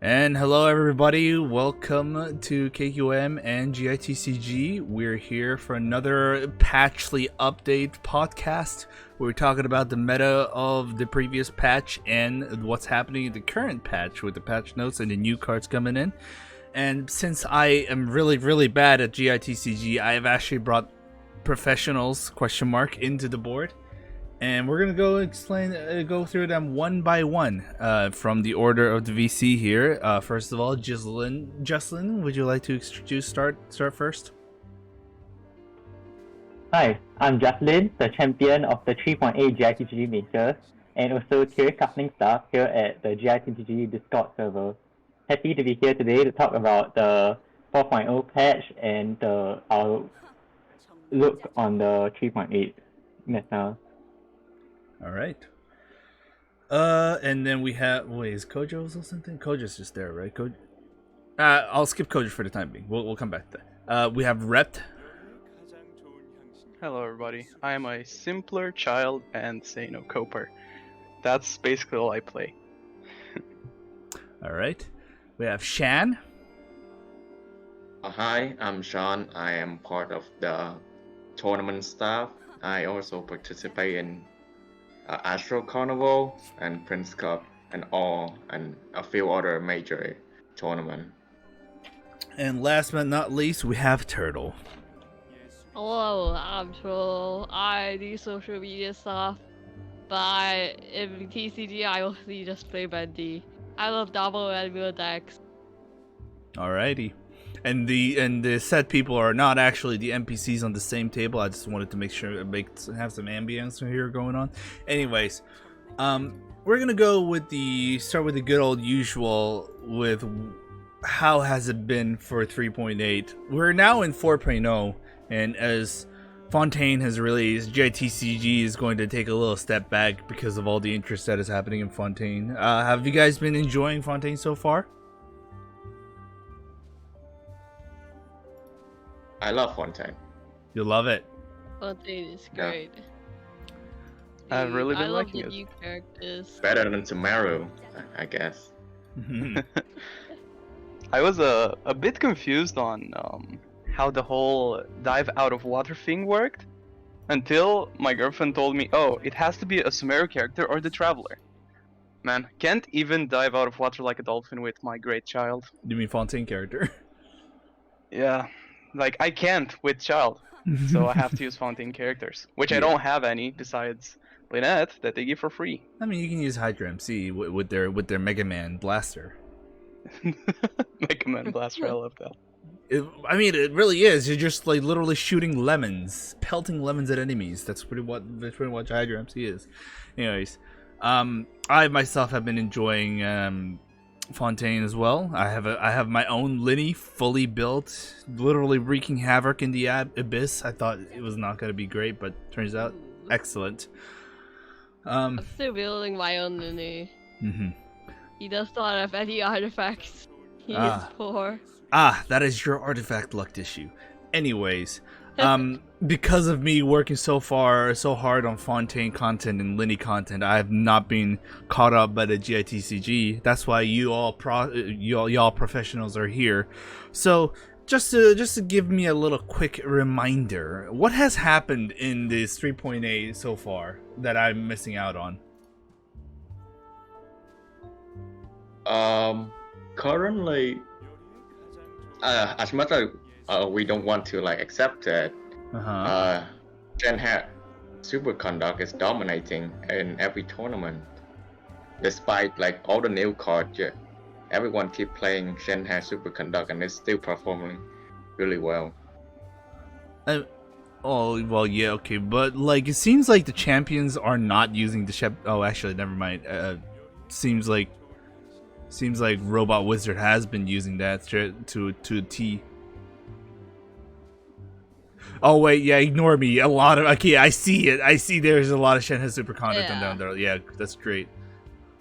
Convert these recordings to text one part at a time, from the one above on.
And hello everybody, welcome to KQM and GITCG. We're here for another patchly update podcast. We're talking about the meta of the previous patch and what's happening in the current patch with the patch notes and the new cards coming in. And since I am really bad at GITCG, I have actually brought professionals into the board. And we're gonna go through them one by one, from the order of the VC here. First of all, Juslin, would you like to start first? Hi, I'm Juslin, the champion of the 3.8 GITCG majors, and also tier coupling staff here at the GITCG Discord server. Happy to be here today to talk about the 4.0 patch and our look on the 3.8 meta. All right. And then we have. Wait, is Kojo also something? Kojo's just there, right? I'll skip Kojo for the time being. We'll come back to that. We have Rept. Hello everybody, I am a simpler child and say no coper. That's basically all I play. Alright. We have Shan. Hi, I'm Sean. I am part of the tournament staff. I also participate in Astro Carnival and Prince Cup and a few other major tournaments. And last but not least, we have Turtle. Hello, I'm Troll. I do social media stuff, but in TCG I mostly just play Bendy. I love double and wheel decks. Alrighty. And the set people are not actually the NPCs on the same table. I just wanted to make sure have some ambience here going on. Anyways, we're gonna start with the good old usual with how has it been for 3.8. We're now in 4.0, and as Fontaine has released, GITCG is going to take a little step back because of all the interest that is happening in Fontaine. Have you guys been enjoying Fontaine so far? I love Fontaine. You love it. Fontaine is great. I've really been I love liking the it. new characters. Better than Tomorrow, I guess. I was a bit confused on how the whole dive out of water thing worked until my girlfriend told me, oh, it has to be a Sumeru character or the Traveler. Man, can't even dive out of water like a dolphin with my great child. You mean Fontaine character? Yeah, like I can't with child, so I have to use Fontaine characters, which I don't have any besides Lynette that they give for free. I mean, you can use Hydra MC with their Mega Man blaster. Mega Man Blaster, I love that. It really is. You're just like literally shooting lemons, pelting lemons at enemies. That's pretty much Hydra MC is. Anyways, I myself have been enjoying Fontaine as well. I have my own Linny fully built, literally wreaking havoc in the abyss. I thought it was not going to be great, but turns out excellent. I'm still building my own Lily. He does not have any artifacts. He is poor. That is your artifact luck issue. Anyways, because of me working so hard on Fontaine content and Linny content, I have not been caught up by the GITCG. That's why y'all professionals are here. So just to give me a little quick reminder, what has happened in this 3.8 so far that I'm missing out on? Currently, as much as we don't want to accept it, Gen Superconduct is dominating in every tournament. Despite all the new cards, everyone keep playing Gen Superconduct and it's still performing really well. Oh well, yeah, okay, but it seems like the champions are not using the Oh, actually, never mind. Seems like Robot Wizard has been using that to a T. Oh wait, yeah, ignore me. I see it. I see there's a lot of Shenhe Super Conduct down there. Yeah, that's great.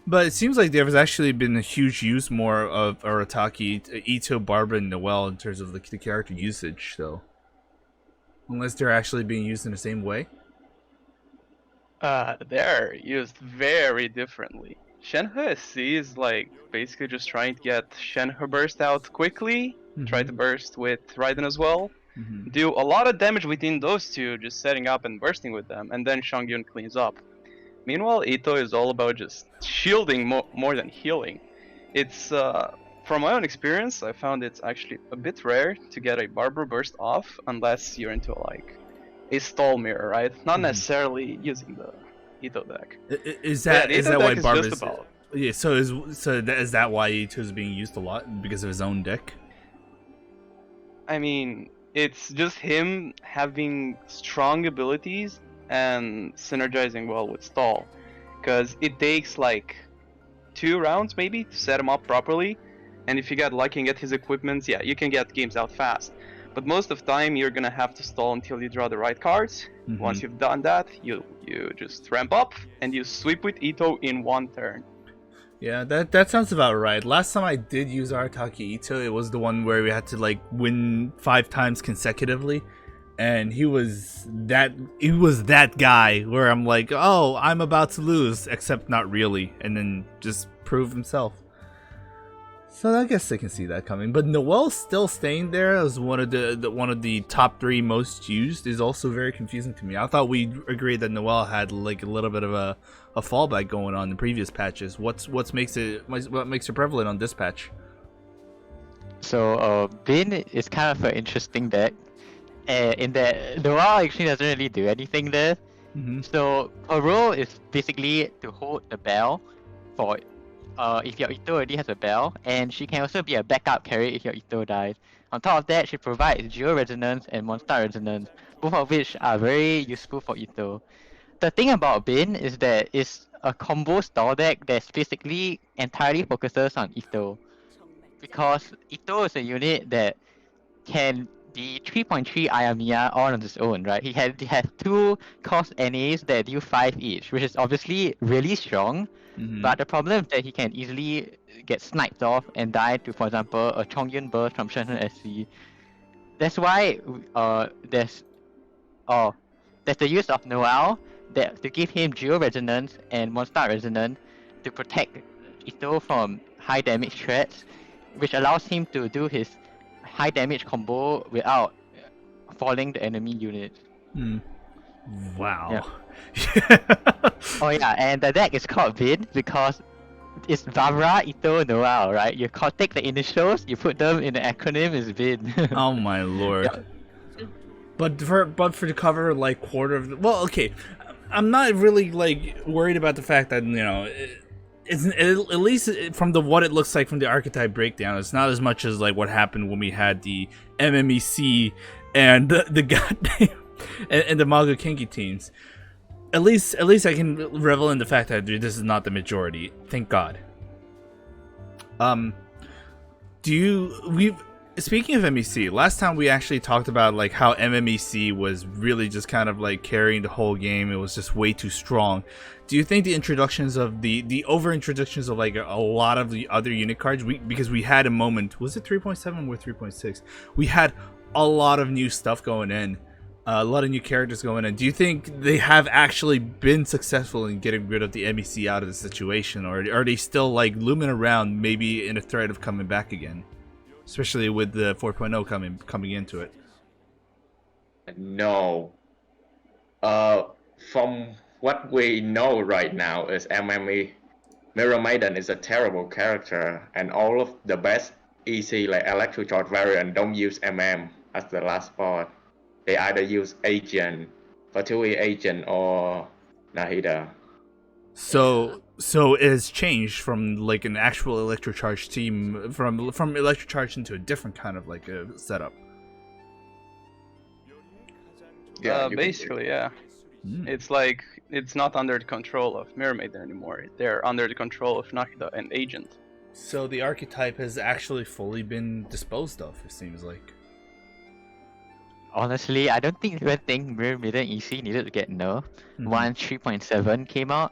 But it seems like there has actually been a huge use more of Arataki, Ito, Barbara, and Noelle in terms of the character usage, though. Unless they're actually being used in the same way. They're used very differently. Shenhe SC is like basically just trying to get Shenhe burst out quickly, try to burst with Raiden as well, do a lot of damage within those two, just setting up and bursting with them, and then Shangyun cleans up. Meanwhile, Ito is all about just shielding more than healing. It's, from my own experience, I found it's actually a bit rare to get a Barber burst off unless you're into like a stall mirror, right? Not necessarily using the Ito deck. Is that why Barber's... about... Yeah, so is that why Ito is being used a lot because of his own deck? I mean, it's just him having strong abilities and synergizing well with stall, because it takes like 2 rounds maybe to set him up properly, and if you get lucky and get his equipments, yeah, you can get games out fast. But most of the time you're gonna have to stall until you draw the right cards. Once you've done that, you just ramp up and you sweep with Ito in 1 turn. Yeah, that sounds about right. Last time I did use Arataki Ito, it was the one where we had to like win 5 times consecutively, and he was that guy where I'm like, oh, I'm about to lose, except not really, and then just prove himself. So I guess I can see that coming. But Noel's still staying there as one of the top 3 most used is also very confusing to me. I thought we agreed that Noel had like a little bit of a fallback going on in previous patches. What makes her prevalent on this patch? So Bin is kind of an interesting deck, in that Noel actually doesn't really do anything there. So her role is basically to hold the bell for if your Ito already has a bell, and she can also be a backup carry if your Ito dies. On top of that, she provides Geo Resonance and Monster Resonance, both of which are very useful for Ito. The thing about Bin is that it's a combo stall deck that basically entirely focuses on Ito, because Ito is a unit that can be 3.3 Ayamiya all on its own, right? He has 2 cost NAs that deal 5 each, which is obviously really strong. But the problem is that he can easily get sniped off and die to, for example, a Chongyun burst from Shenhe SC. That's why there's the use of Noel to give him Geo Resonance and Monster Resonance to protect Ito from high damage threats, which allows him to do his high damage combo without falling the enemy units. Wow. Yeah. Oh yeah, and the deck is called Bin because it's Barbara, Ito, Noel, right? You take the initials, you put them in the acronym, is Bin. Oh my lord. Yeah. But for to cover like quarter of well, okay, I'm not really like worried about the fact that, you know, it's at least from what it looks like from the archetype breakdown, it's not as much as like what happened when we had the MMEC and the goddamn and the Mago Kinky teams. At least I can revel in the fact that this is not the majority. Thank God. Speaking of MEC, last time we actually talked about like how MMEC was really just kind of like carrying the whole game. It was just way too strong. Do you think the introductions of the over introductions of like a lot of the other unit cards, because we had a moment, was it 3.7 or 3.6? We had a lot of new stuff going in. A lot of new characters going in. Do you think they have actually been successful in getting rid of the MEC out of the situation, or are they still like looming around, maybe in a threat of coming back again, especially with the 4.0 coming into it? No. From what we know right now is MME Mirror Maiden is a terrible character, and all of the best EC like Electrocharge variant don't use MM as the last spot. They either use Agent, Fatui Agent, or Nahida. So it has changed from like an actual Electrocharge team, from Electrocharge into a different kind of like a setup. Yeah, basically, yeah. It's like it's not under the control of Mirror Maiden anymore. They're under the control of Nahida and Agent. So the archetype has actually fully been disposed of, it seems like. Honestly, I don't even think Mirror Maiden EC needed to get nerfed once 3.7 came out.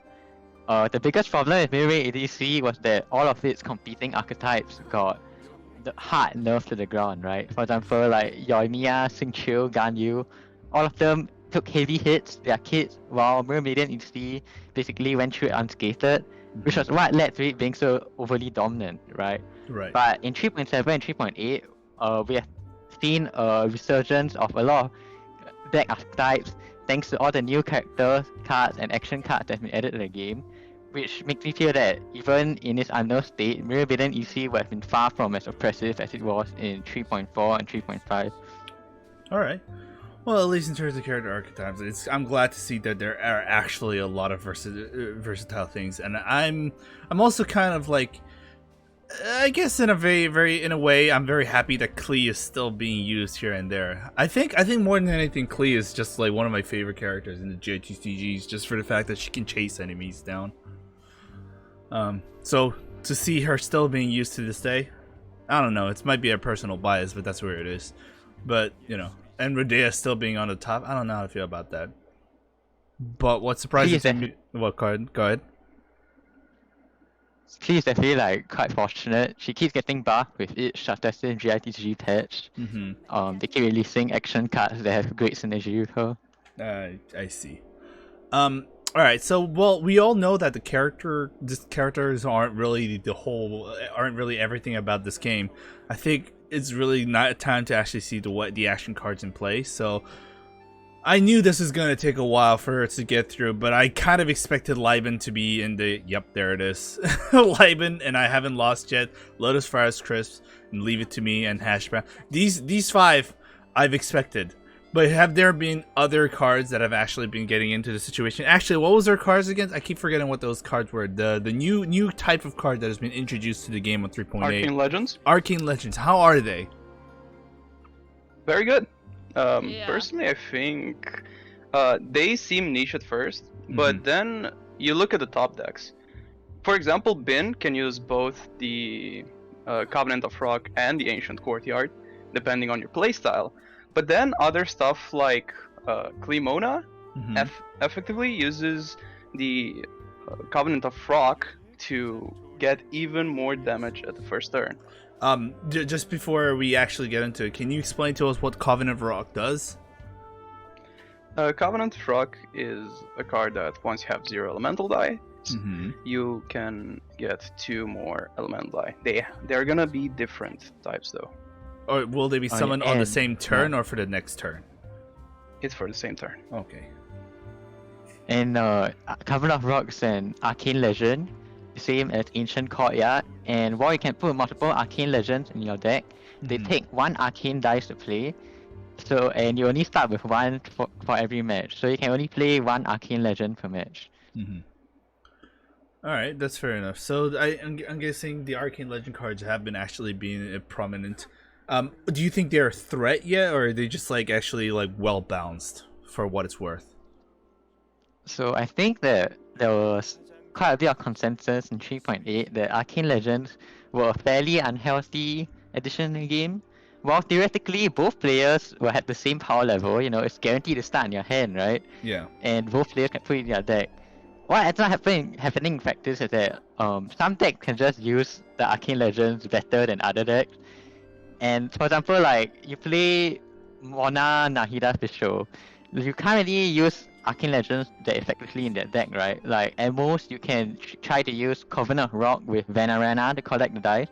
The biggest problem with Mirror Maiden EC was that all of its competing archetypes got the hard nerf to the ground, right? For example, like Yoimiya, Xingqiu, Ganyu, all of them took heavy hits, their kits, while Mirror Maiden EC basically went through it unscathed. which was what led to it being so overly dominant, right? Right. But in 3.7 and 3.8, we have seen a resurgence of a lot of deck archetypes thanks to all the new characters, cards, and action cards that have been added to the game, which makes me feel that even in its unknown state, Mirror Maiden EC would have been far from as oppressive as it was in 3.4 and 3.5. Alright. Well, at least in terms of character archetypes, I'm glad to see that there are actually a lot of versatile things, and I'm also kind of like, I guess in a in a way, I'm very happy that qiqi is still being used here and there. I think more than anything, qiqi is just like one of my favorite characters in the GITCGs, just for the fact that she can chase enemies down. So to see her still being used to this day, I don't know. It might be a personal bias, but that's where it is. But you know. And Rodea still being on the top, I don't know how to feel about that. But what surprises me... What card? Go ahead. She is definitely like quite fortunate. She keeps getting buffed with each successive GITCG patch. They keep releasing action cards that have great synergy with her. I see. Alright, so well, we all know that these characters aren't really everything about this game. I think it's really not time to actually see the action cards in play. So I knew this was going to take a while for it to get through, but I kind of expected Liben to be in the, yep, there it is. Liben, and I haven't lost yet. Lotus Fires Crisps, and Leave It To Me, and Hashbrown. These 5 I've expected. But have there been other cards that have actually been getting into the situation? Actually, what was their cards against? I keep forgetting what those cards were. The new type of card that has been introduced to the game on 3.8. Arcane Legends. Arcane Legends. How are they? Very good. Yeah. Personally, I think they seem niche at first, but then you look at the top decks. For example, Bin can use both the Covenant of Rock and the Ancient Courtyard, depending on your playstyle. But then other stuff like Clemona effectively uses the Covenant of Rock to get even more damage at the first turn. Just before we actually get into it, can you explain to us what Covenant of Rock does? Covenant of Rock is a card that once you have 0 elemental die, you can get 2 more elemental die. They're gonna be different types though. Or will they be summoned on the same turn or for the next turn? It's for the same turn. Okay. And Covenant of Rocks and Arcane Legend, same as Ancient Courtyard. And while you can put multiple Arcane Legends in your deck, they take 1 Arcane dice to play. So, and you only start with 1 for every match. So you can only play 1 Arcane Legend per match. Alright, that's fair enough. So I'm guessing the Arcane Legend cards have been actually being prominent. Do you think they're a threat yet, or are they just like actually like well balanced for what it's worth? So I think that there was quite a bit of consensus in 3.8 that Arcane Legends were a fairly unhealthy addition in the game. While theoretically both players will have the same power level, you know, it's guaranteed to start in your hand, right? Yeah. And both players can put it in their deck. What ends up happening in practice is that some decks can just use the Arcane Legends better than other decks. And for example, like you play Mona Nahida Fischl, you can't really use Arcane Legends that effectively in that deck, right? Like at most you can try to use Covenant of Rock with Vanarana to collect the dice,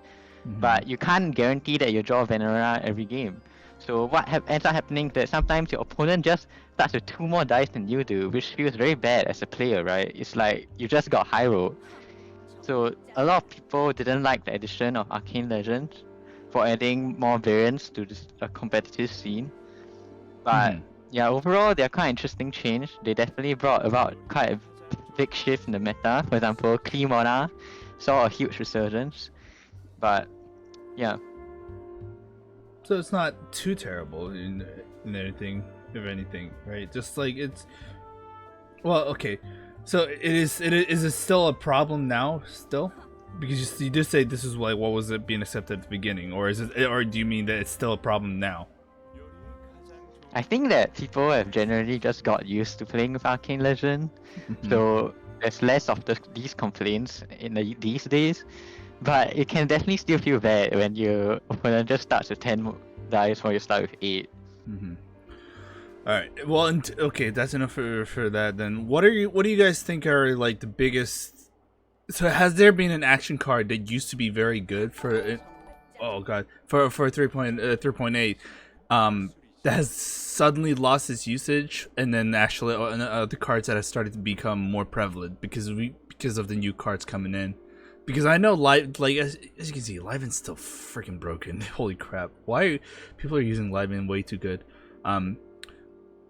but you can't guarantee that you draw Vanarana every game. So what ends up happening is that sometimes your opponent just starts with 2 more dice than you do, which feels very bad as a player, right? It's like you just got high rolled. So a lot of people didn't like the addition of Arcane Legends for adding more variants to this competitive scene. But yeah, overall they're quite interesting change. They definitely brought about quite a big shift in the meta. For example, Clemona saw a huge resurgence. But yeah. So it's not too terrible in anything, if anything, right? Just like it's, well, okay. So is it still a problem now still? Because you did say this is like what was it being accepted at the beginning, or do you mean that it's still a problem now? I think that people have generally just got used to playing with Arcane Legend, so there's less of these complaints in these days. But it can definitely still feel bad when your opponent just starts with 10 dice while you start with 8. Alright, well, okay, that's enough for that then. What do you guys think are like the biggest So has there been an action card that used to be very good for, for 3.8, that has suddenly lost its usage, and then actually the cards that have started to become more prevalent because of the new cards coming in? Because I know as you can see, Liven's still freaking broken. Holy crap! Why people are using Liven way too good?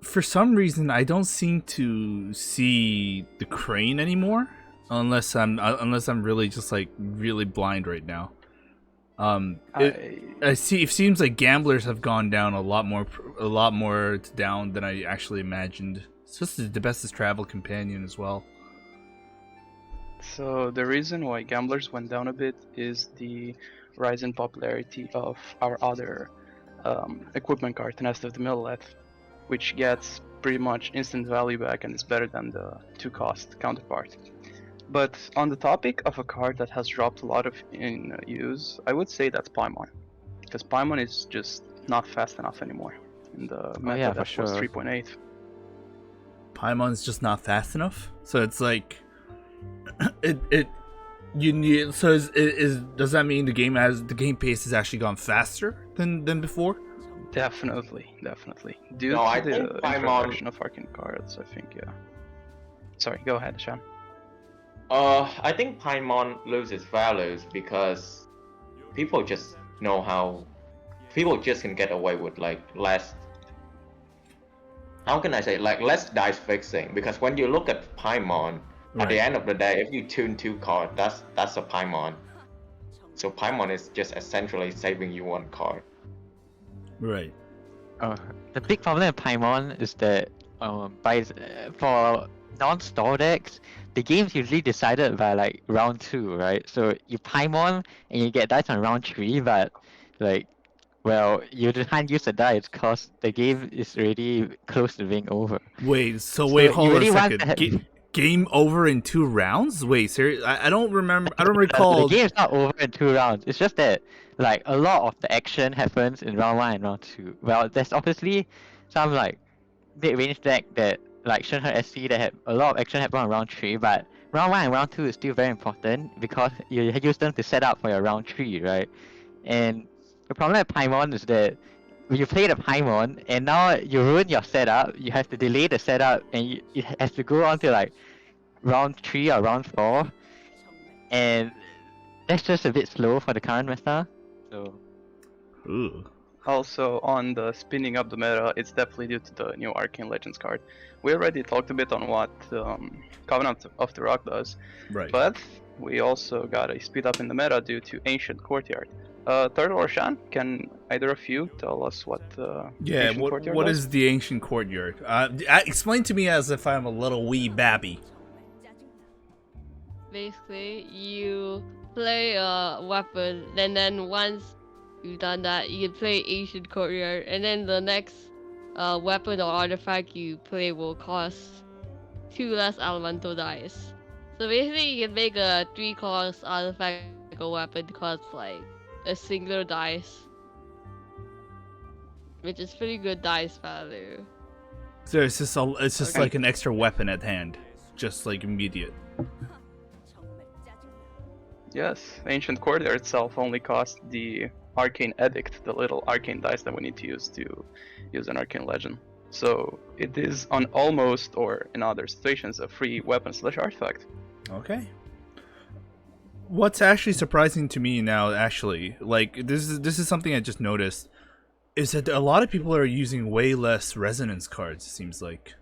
For some reason, I don't seem to see the crane anymore, unless I'm really just like really blind right now. It seems like gamblers have gone down a lot more down than I actually imagined. It's just the bestest travel companion as well. So the reason why gamblers went down a bit is the rise in popularity of our other equipment card, Nest of the Millet, which gets pretty much instant value back and is better than the 2-cost counterpart. But on the topic of a card that has dropped a lot in use, I would say that's Paimon, because Paimon is just not fast enough anymore in the meta that was 3.8. Paimon's just not fast enough, so it's like you need. So does that mean the game pace has actually gone faster than before? Definitely. Due to the introduction of arcane cards, I think, yeah. Sorry, go ahead, Shan. I think Paimon loses values because people just can get away with like less. How can I say, like less dice fixing? Because when you look at Paimon, at the end of the day, if you tune 2 cards, that's a Paimon. So Paimon is just essentially saving you 1 card. Right. The big problem with Paimon is that for non-store decks, the game's usually decided by like round 2, right? So you Paimon and you get dice on round 3, but like, well, you can't use the dice because the game is already close to being over. Wait, hold on a second. Game over in 2 rounds? Wait, seriously? I don't remember. I don't recall. The game's not over in 2 rounds. It's just that like a lot of the action happens in round 1 and round 2. Well, there's obviously some like mid-range deck that like SC that have a lot of action happen on round 3, but round 1 and round 2 is still very important because you use them to set up for your round 3, right? And the problem with Paimon is that when you play the Paimon and now you ruin your setup, you have to delay the setup and it has to go on to like round 3 or round 4, and that's just a bit slow for the current meta. So. Ooh. Also, on the spinning up the meta, it's definitely due to the new Arcane Legends card. We already talked a bit on what Covenant of the Rock does, right? But we also got a speed up in the meta due to Ancient Courtyard. Turtle or Shan, can either of you tell us what Ancient Courtyard what does? is the Ancient Courtyard? Explain to me as if I'm a little wee babby. Basically, you play a weapon, and then once you've done that, you can play Ancient Courtyard, and then the next weapon or artifact you play will cost 2 less elemental dice. So basically, you can make a 3-cost artifact or weapon cost like a singular dice, which is pretty good dice value. So it's just like an extra weapon at hand, just like immediate. Yes, Ancient Courtyard itself only costs the Arcane Edict, the little arcane dice that we need to use an Arcane Legend. So it is on almost, or in other situations, a free weapon / artifact. Okay. What's actually surprising to me now, actually, like this is something I just noticed, is that a lot of people are using way less resonance cards. It seems like,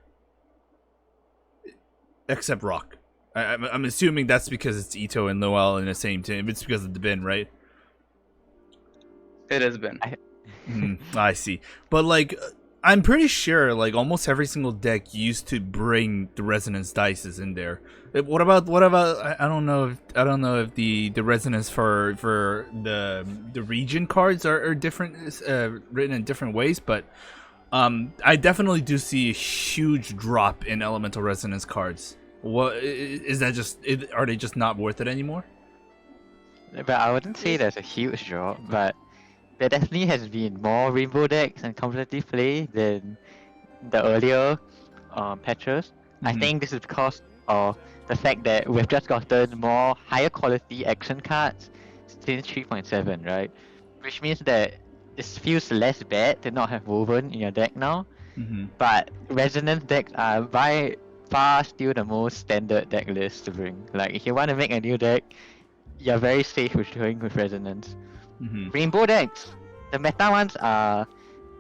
except Rock. I'm assuming that's because it's Ito and Noel in the same team. It's because of the bin, right? It has been. I see. But like, I'm pretty sure like almost every single deck used to bring the resonance dices in there. What about I don't know if the resonance for the region cards are different, written in different ways, but I definitely do see a huge drop in elemental resonance cards. What is that? Are they just not worth it anymore? But I wouldn't say there's a huge drop, but there definitely has been more rainbow decks and competitive play than the earlier patches. I think this is because of the fact that we've just gotten more higher quality action cards since 3.7, right? Which means that it feels less bad to not have Woven in your deck now. But Resonance decks are by far still the most standard deck list to bring. Like, if you want to make a new deck, you're very safe with going with Resonance. Rainbow decks, the meta ones are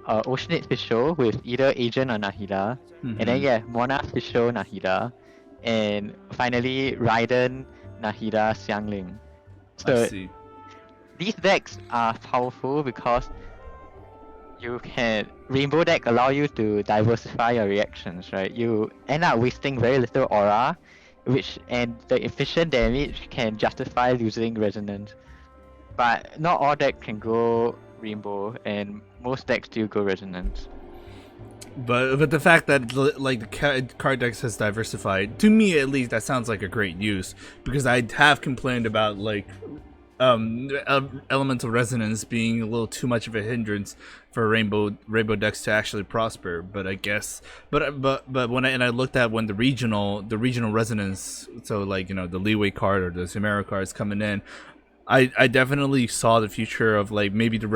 Oceanate Fischl with either Agent or Nahida, and then Mona Fischl Nahida, and finally Raiden Nahida Xiangling. So these decks are powerful because you can Rainbow deck allow you to diversify your reactions, right? You end up wasting very little aura, and the efficient damage can justify losing Resonance. But not all decks can go Rainbow, and most decks do go Resonance. But the fact that like the card decks has diversified, to me at least, that sounds like a great use, because I have complained about like elemental resonance being a little too much of a hindrance for rainbow decks to actually prosper. But I guess, but when I looked at when the regional resonance, so like, you know, the leeway card or the Chimera cards coming in, I definitely saw the future of like maybe the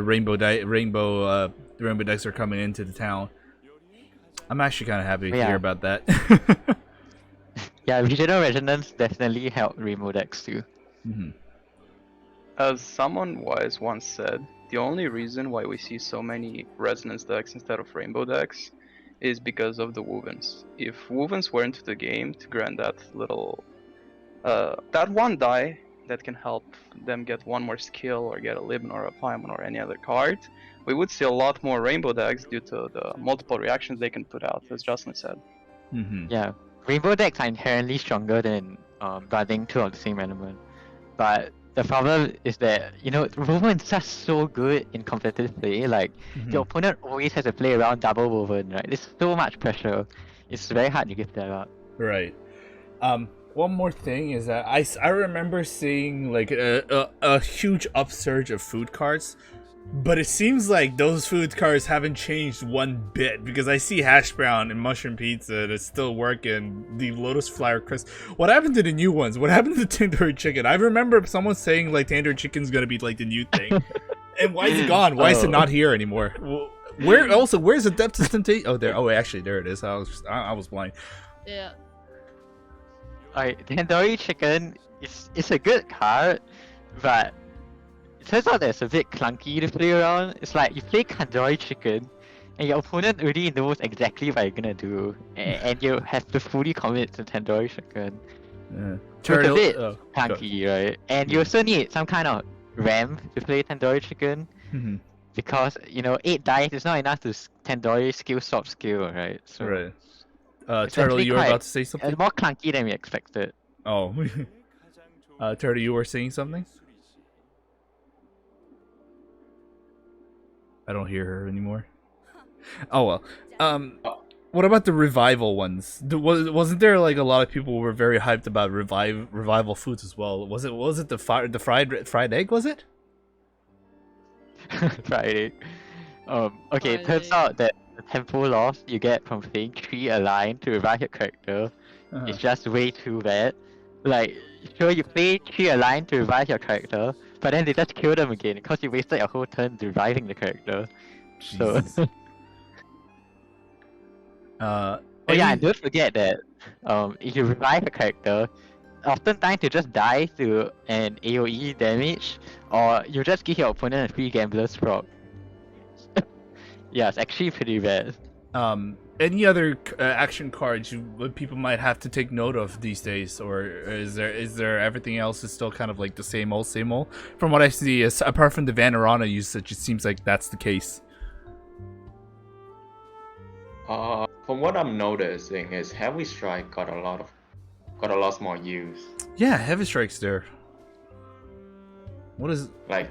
rainbow decks are coming into the town. I'm actually kind of happy to hear about that. Yeah, regional resonance definitely helped rainbow decks too. As someone wise once said, the only reason why we see so many resonance decks instead of rainbow decks is because of the Wovens. If Wovens were into the game to grant that little that one die that can help them get one more skill or get a Libn or a Paimon or any other card, we would see a lot more rainbow decks due to the multiple reactions they can put out, as Juslin said. Yeah, rainbow decks are inherently stronger than guarding two of the same element. But the problem is that, you know, Woven is just so good in competitive play. Like, the opponent always has to play around double Woven, right? There's so much pressure. It's very hard to give that up. Right. One more thing is that I remember seeing like a huge upsurge of food cards, but it seems like those food cards haven't changed one bit, because I see hash brown and mushroom pizza that's still working, the lotus flower crisp. What happened to the new ones? What happened to tandoori chicken? I remember someone saying like tandoori chicken's gonna be like the new thing. And why is it gone? Why is it not here anymore? Where's the depth of temptation? Oh, there. Oh, actually, there it is. I was blind. Yeah. Alright, tandoori chicken is a good card, but it turns out that it's a bit clunky to play around. It's like you play tandoori chicken, and your opponent already knows exactly what you're gonna do, and you have to fully commit to tandoori chicken. Yeah. So it's a bit clunky, right? And you also need some kind of ramp to play tandoori chicken, because, you know, 8 dice is not enough to tandoori skill swap skill, right? So right. Turtle, you were about to say something? It's more clunky than we expected. Oh. Turtle, you were saying something? I don't hear her anymore. Oh well. What about the revival ones? Wasn't there like a lot of people were very hyped about revival foods as well? Was it the fried egg? Was it? Fried egg. Okay, it turns out that the tempo loss you get from playing 3 aligned to revive your character is just way too bad. Like, sure, you play 3 aligned to revive your character, but then they just kill them again because you wasted your whole turn reviving the character. Jesus. So yeah, and don't forget that if you revive a character, oftentimes you just die to an AoE damage, or you just give your opponent a free Gambler's Frog. Yeah, it's actually pretty bad. Any other action cards people might have to take note of these days, or is there everything else is still kind of like the same old? From what I see, apart from the Vanarana usage, it seems like that's the case. From what I'm noticing is Heavy Strike got a lot more use. Yeah, Heavy Strike's there. What is like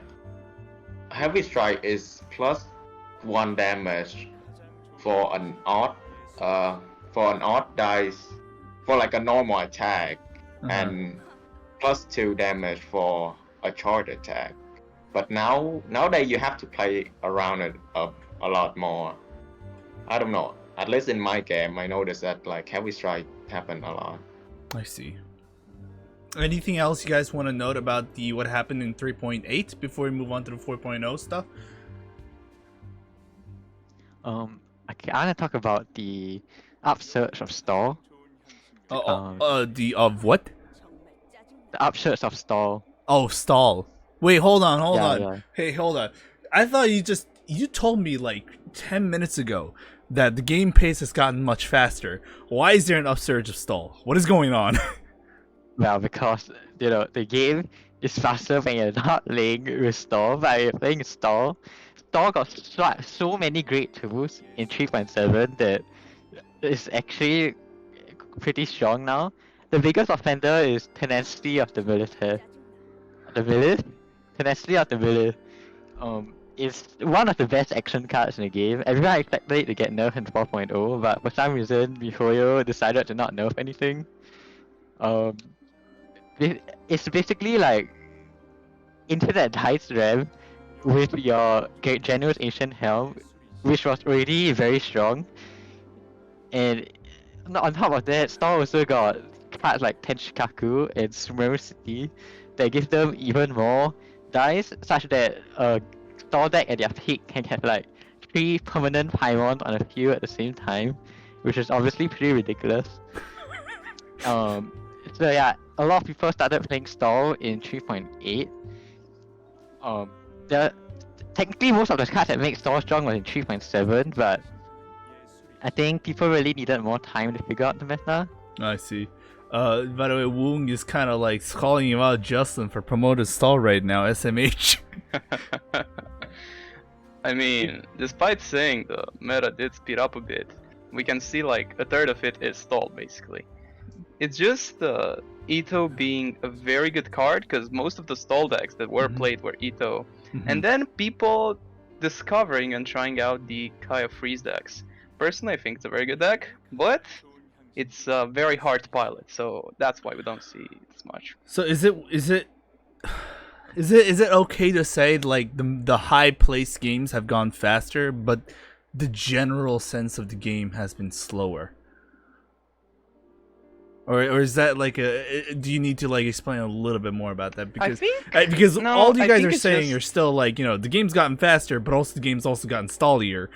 Heavy Strike is +1 damage for an odd dice for like a normal attack, and +2 damage for a charge attack. But now that you have to play around it a lot more. I don't know. At least in my game, I noticed that like Heavy Strike happened a lot. I see. Anything else you guys want to note about what happened in 3.8 before we move on to the 4.0 stuff? I want to talk about the upsurge of stall. The of what? The upsurge of stall. Oh, stall. Wait, hold on. Yeah. Hey, hold on. I thought you told me like 10 minutes ago that the game pace has gotten much faster. Why is there an upsurge of stall? What is going on? Well, because the game is faster when you're not playing with stall, but you're playing stall. Stall got so many great tools in 3.7 that it's actually pretty strong now. The biggest offender is Tenacity of the Military. Tenacity of the Military. Is one of the best action cards in the game. Everyone expected it to get nerfed in 4.0, but for some reason, miHoYo decided to not nerf anything. It's basically like Internet Dice RAM with your Generous Ancient Helm, which was already very strong. And on top of that, Store also got cards like Tenshikaku and Sumeru City that give them even more dice, such that Store deck at their peak can have like 3 permanent Paimon on the field at the same time, which is obviously pretty ridiculous. So yeah, a lot of people started playing Stall in 3.8. Technically most of the cards that make Stall strong was in 3.7, but I think people really needed more time to figure out the meta. I see. By the way, Woong is kind of like calling him out Juslin for promoted Stall right now, SMH. I mean, despite saying the meta did speed up a bit, we can see like a third of it is stalled basically. It's just Ito being a very good card, because most of the stall decks that were played were Ito. And then people discovering and trying out the Kaya Freeze decks. Personally, I think it's a very good deck, but it's very hard to pilot, so that's why we don't see it as much. So is it okay to say like the high place games have gone faster, but the general sense of the game has been slower? Or is that like do you need to like explain a little bit more about that? Because all you guys are saying are still like, the game's gotten faster, but also the game's also gotten stallier.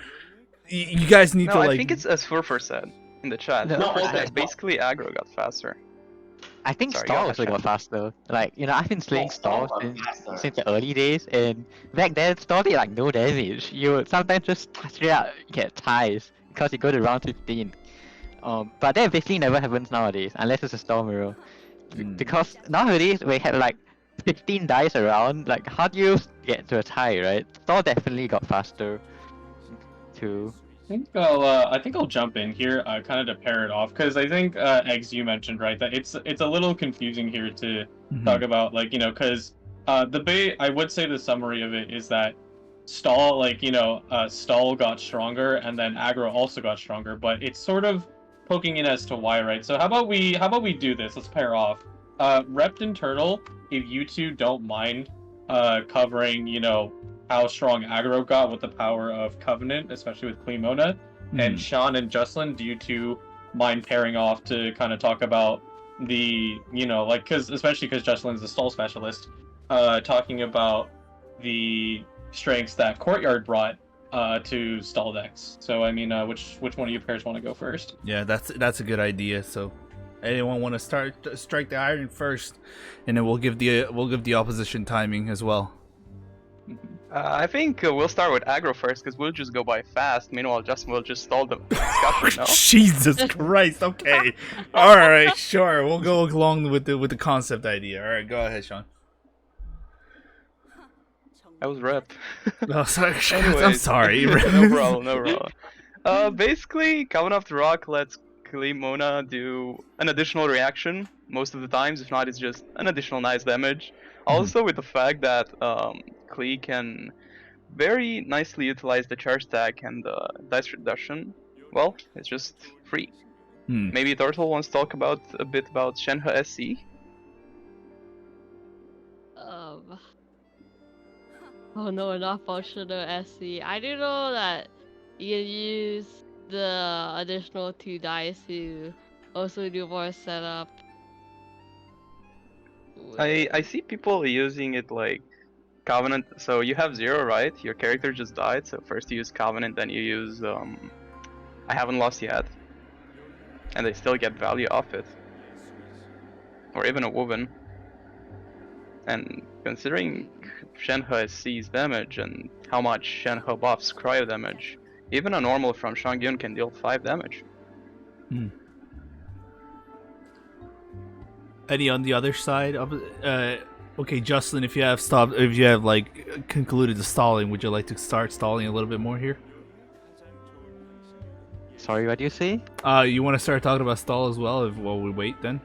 You guys need to like. I think it's as Furfur said in the chat. Furfur said basically aggro got faster. I think Stall also got faster. Like, I've been playing Stall since the early days, and back then Stall did like no damage. You would sometimes just straight out get ties because you go to round 15. But that basically never happens nowadays unless it's a Stall mirror. Because nowadays we have like 15 dice around. Like, how do you get to a tie, right? Stall definitely got faster too. I think I'll jump in here, kind of to pair it off, because I think Eggs, you mentioned right that it's a little confusing here to talk about, like, because I would say the summary of it is that Stall, like, Stall got stronger and then aggro also got stronger, but it's sort of poking in as to why, right? So how about we do this? Let's pair off. Rept and Turtle, if you two don't mind covering, how strong aggro got with the power of Covenant, especially with Clemona, and Sean and Juslin, do you two mind pairing off to kind of talk about the, especially because Juslin's a stall specialist, talking about the strengths that Courtyard brought to stall decks. So I mean, which one of you pairs want to go first? Yeah, that's a good idea. So anyone want to strike the iron first, and then we'll give the opposition timing as well. I think we'll start with aggro first, because we'll just go by fast. Meanwhile, Justin will just stall the discussion. No? Jesus Christ! Okay, all right, sure. We'll go along with the concept idea. All right, go ahead, Sean. That was Rep. Oh, sorry. Anyways, I'm sorry. No problem. Basically, Coven of the Rock lets Clemona do an additional reaction most of the times. If not, it's just an additional nice damage. Also, with the fact that Klee can very nicely utilize the charge stack and the dice reduction, well, it's just free. Maybe Turtle wants to talk a bit about Shenhe SC? Oh no, not for Shenhe SC. I didn't know that you can use the additional 2 dice to also do more setup. I see people using it like Covenant. So you have 0, right? Your character just died. So first you use Covenant, then you use I haven't lost yet, and they still get value off it, or even a woven. And considering Shenhe is sees damage and how much Shenhe buffs cryo damage, even a normal from Shangyun can deal 5 damage. Any on the other side of okay, Juslin, if you have like concluded the stalling, would you like to start stalling a little bit more here? Sorry, what do you say? You want to start talking about stall as well while we wait then?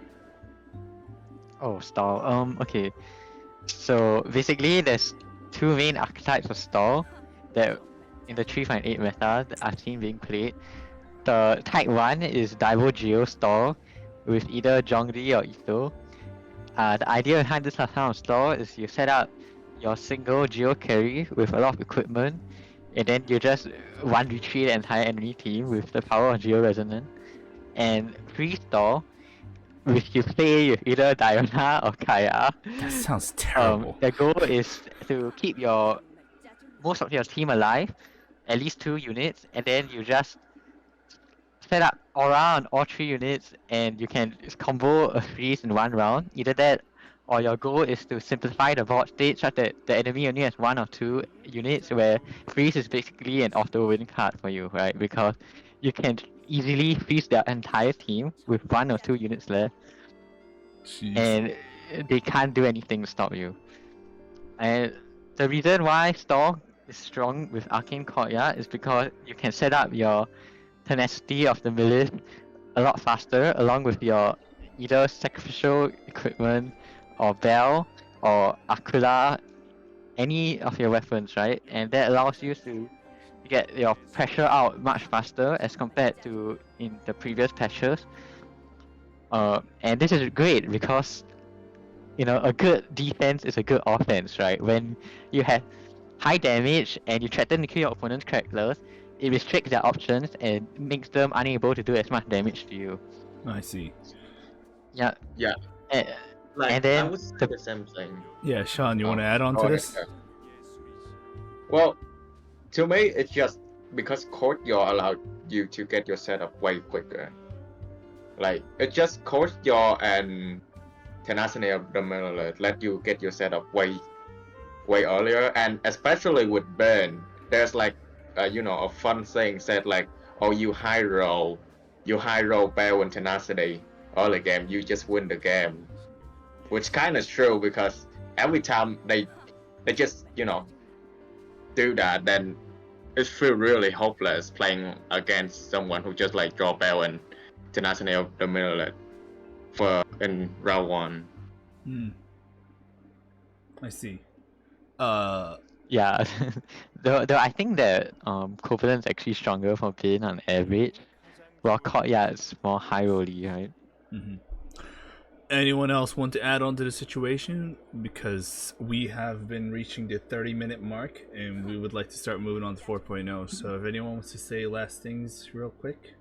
Oh, stall. Okay. So basically, there's 2 main archetypes of stall that in the 3.8 meta that I've seen being played. The type 1 is Daibo Geo stall with either Zhongli or Ito. The idea behind this kind of stall is you set up your single Geo carry with a lot of equipment, and then you just one retreat the entire enemy team with the power of Geo Resonance. And free stall, which you play with either Diana or Kaya. That sounds terrible. The goal is to keep most of your team alive, at least 2 units, and then you just set up aura on all 3 units, and you can combo a freeze in 1 round. Either that, or your goal is to simplify the board state such that the enemy only has 1 or 2 units, where freeze is basically an auto-win card for you, right? Because you can easily freeze their entire team with 1 or 2 units left. Jeez. And they can't do anything to stop you. And the reason why stall is strong with Arcane Courtyard is because you can set up your tenacity of the melee a lot faster, along with your either sacrificial equipment or bell or Aquila, any of your weapons, right? And that allows you to get your pressure out much faster as compared to in the previous patches. And this is great because, you know, a good defense is a good offense, right? When you have high damage and you threaten to kill your opponent's characters, it restricts their options and makes them unable to do as much damage to you. I see. Yeah. Yeah. Like, and then I would say the same thing. Yeah, Sean, you want to add on to this? Well, to me, it's just because Courtyard allowed you to get your setup way quicker. Like, it just Courtyard and Tenacity of the Middle let you get your setup way earlier, and especially with Burn, there's like, a fun thing said like, oh, you high roll Bell and Tenacity early game, you just win the game. Which kind of true, because every time they just, do that, then it feels really hopeless playing against someone who just like draw Bell and Tenacity of the Middle for in round 1. I see. Yeah, though I think that Covalent's actually stronger for Pain on average, while Courtyard is more high rolly, right? Anyone else want to add on to the situation? Because we have been reaching the 30-minute mark, and we would like to start moving on to 4.0. So if anyone wants to say last things real quick.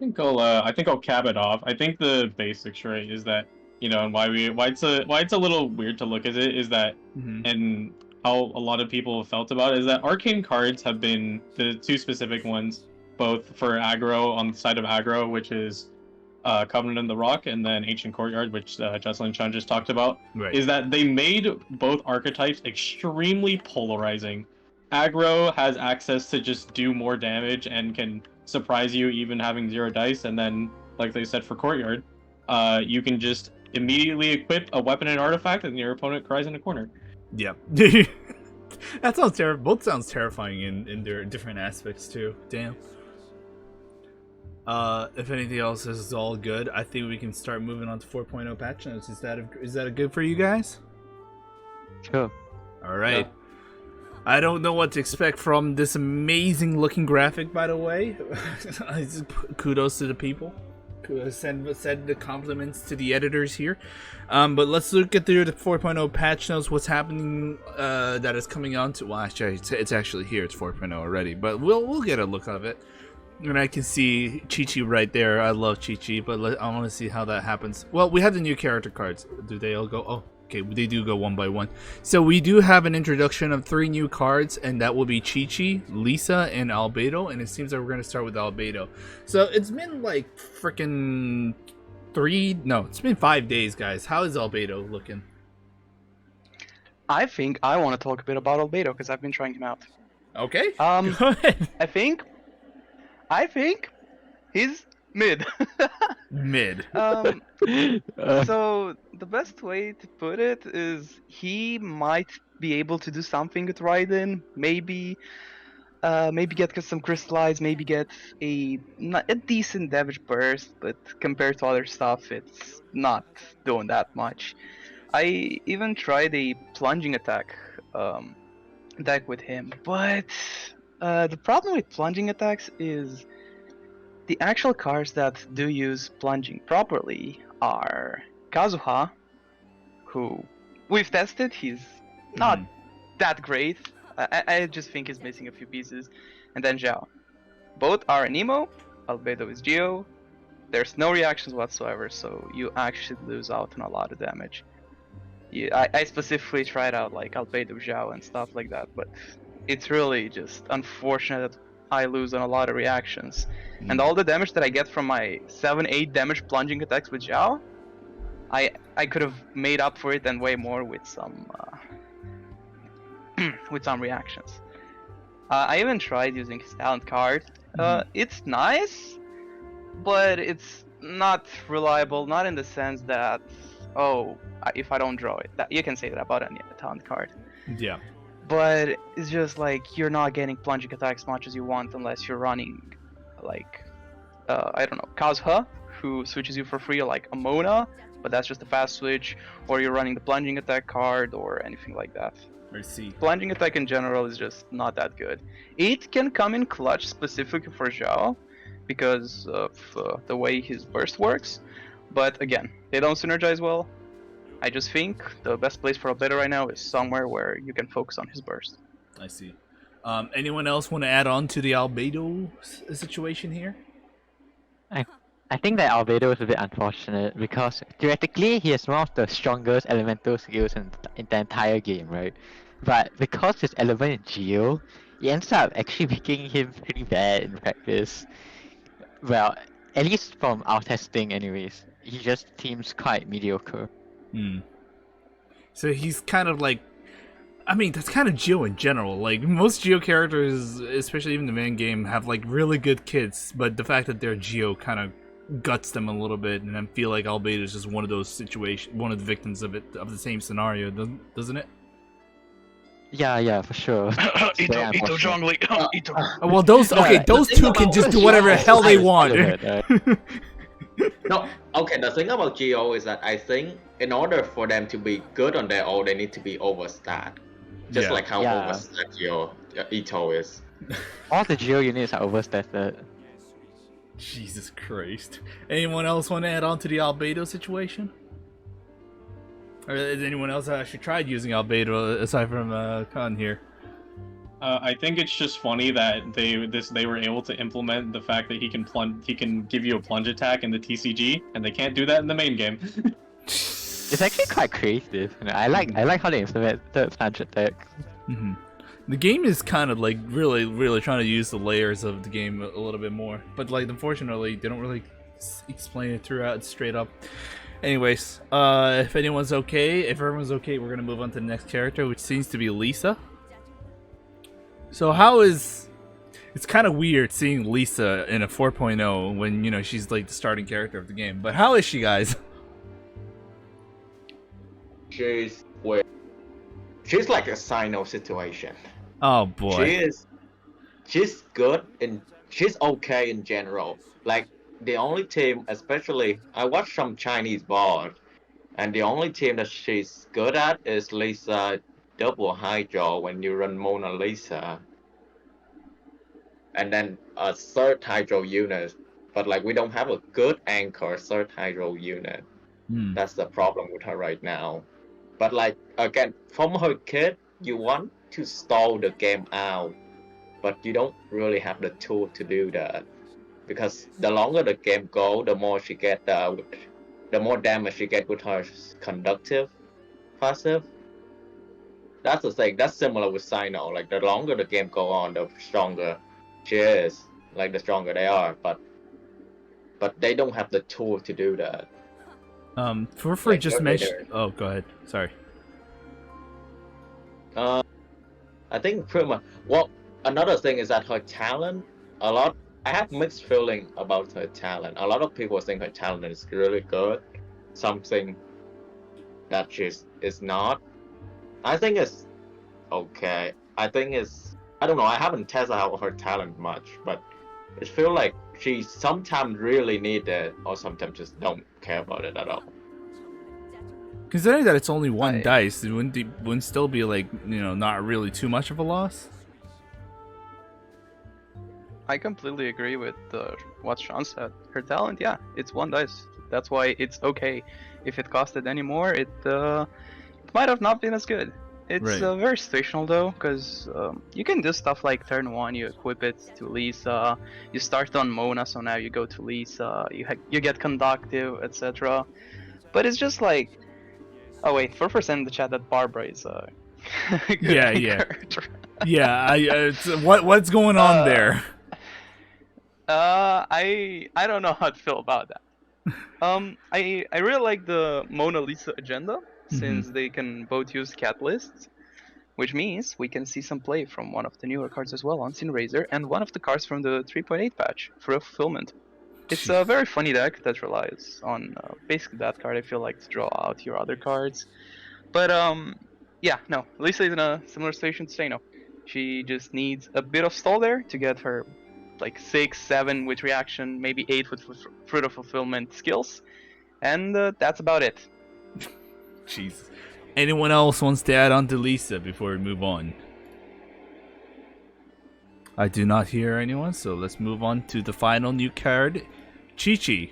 I think I'll cap it off. I think the basics, right, is that, and why it's a little weird to look at it is that, and how a lot of people have felt about it is that arcane cards have been the 2 specific ones, both for aggro on the side of aggro, which is Covenant in the Rock, and then Ancient Courtyard, which Juslin and Sean just talked about, right. Is that they made both archetypes extremely polarizing. Aggro has access to just do more damage and can surprise you even having 0 dice, and then, like they said for Courtyard, you can just immediately equip a weapon and artifact and your opponent cries in a corner. Yep. That sounds terrible. Both sounds terrifying in their different aspects too. Damn. If anything else is all good, I think we can start moving on to 4.0 patch notes. Is that good for you guys? Sure. All right. Yeah. I don't know what to expect from this amazing looking graphic, by the way. Kudos to the people. Send the compliments to the editors here. But let's look at the 4.0 patch notes. What's happening that is coming on to... Well, actually, it's actually here. It's 4.0 already. But we'll get a look of it. And I can see Qiqi right there. I love Qiqi, but I want to see how that happens. Well, we have the new character cards. Do they all go? Oh, okay, they do go one by one. So we do have an introduction of 3 new cards, and that will be Qiqi, Lisa, and Albedo. And it seems like we're going to start with Albedo. So it's been like freaking it's been 5 days, guys. How is Albedo looking? I think I want to talk a bit about albedo because I've been trying him out. Okay. Go ahead. I think he's mid. Mid. So the best way to put it is he might be able to do something with Raiden. Maybe get some crystallize. Maybe get a decent damage burst. But compared to other stuff, it's not doing that much. I even tried a plunging attack deck with him, but the problem with plunging attacks is the actual cards that do use plunging properly are Kazuha, who we've tested. He's not that great. I just think he's missing a few pieces, and then Zhao. Both are an emo. Albedo is Geo. There's no reactions whatsoever, so you actually lose out on a lot of damage. Yeah, I specifically tried out like albedo, Zhao, and stuff like that, but it's really just unfortunate that I lose on a lot of reactions. And all the damage that I get from my 7-8 damage plunging attacks with Zhao, I could have made up for it and way more with some reactions. I even tried using his talent card. It's nice, but it's not reliable. Not in the sense that if I don't draw it, you can say that about any talent card. Yeah. But it's just like you're not getting plunging attacks as much as you want unless you're running like I don't know, Kazuha, who switches you for free, like Amona, but that's just a fast switch, or you're running the plunging attack card or anything like that. I see. Plunging attack in general is just not that good. It can come in clutch specifically for Zhao because of the way his burst works, but again, they don't synergize well. I just think the best place for Albedo right now is somewhere where you can focus on his burst. I see. Anyone else want to add on to the Albedo situation here? I think that Albedo is a bit unfortunate because theoretically he has one of the strongest elemental skills in the entire game, right? But because his element is Geo, it ends up actually making him pretty bad in practice. Well, at least from our testing anyways, he just seems quite mediocre. So he's kind of like, I mean, that's kind of Geo in general. Like, most Geo characters, especially even the main game, have like really good kits, but the fact that they're Geo kind of guts them a little bit, and I feel like Albedo is just one of those situations, one of the victims of the same scenario, doesn't it? Yeah, for sure. Ito Zhongli. Ito. Well, those two can just do whatever the hell they want. No, okay, the thing about Geo is that I think in order for them to be good on their own, they need to be overstat. Just like how overstat your Ito is. All the Geo units are overstated. Jesus Christ. Anyone else want to add on to the Albedo situation? Or has anyone else actually tried using Albedo aside from Khan here? I think it's just funny that they were able to implement the fact that he can give you a plunge attack in the TCG, and they can't do that in the main game. It's actually quite creative. I like how they implement the plunge attack. The game is kind of like really trying to use the layers of the game a little bit more, but like unfortunately they don't really explain it throughout straight up. Anyways, if everyone's okay, we're gonna move on to the next character, which seems to be Lisa. So it's kind of weird seeing Lisa in a 4.0 when, you know, she's like the starting character of the game. But how is she, guys? She's like a Sino situation. Oh boy. She's good she's okay in general. Like the only team, especially I watched some Chinese board, and the only team that she's good at is Lisa double Hydro when you run Mona Lisa, and then a third Hydro unit. But like we don't have a good anchor third Hydro unit. That's the problem with her right now. But like again, from her kit, you want to stall the game out, but you don't really have the tool to do that. because the longer the game go, the more she get the more damage she get with her conductive passive. That's the thing. That's similar with Sino. Like the longer the game go on, the stronger she is. Like the stronger they are, but they don't have the tool to do that. For Like, just they're mention. later. Oh, go ahead. Sorry. I think pretty much. Well, another thing is that her talent. I have mixed feeling about her talent. A lot of people think her talent is really good. Something that is not. I think it's okay. I think it's. I don't know. I haven't tested out her talent much, but it feels like she sometimes really need it, or sometimes just don't care about it at all. Considering that it's only one dice, it wouldn't still be like, you know, not really too much of a loss. I completely agree with what Sean said. Her talent, yeah, it's one dice. That's why it's okay. If it costed any more, it might have not been as good. It's Right. very situational though, because you can do stuff like turn 1, you equip it to Lisa, you start on Mona, so now you go to Lisa, you get conductive, etc. But it's just like, oh wait, 4% in the chat that Barbara is a good Yeah, character. Yeah, what's going on there? I don't know how to feel about that. I really like the Mona Lisa agenda, since they can both use cat lists, which means we can see some play from one of the newer cards as well on Sin Razor, and one of the cards from the 3.8 patch for fulfillment. It's a very funny deck that relies on basically that card, I feel like, to draw out your other cards. But yeah, no, Lisa is in a similar situation to Sano. She just needs a bit of stall there to get her like 6, 7 with reaction, maybe 8 with Fruit of Fulfillment skills, and that's about it. Jeez. Anyone else wants to add on to Lisa before we move on? I do not hear anyone, so let's move on to the final new card, Qiqi.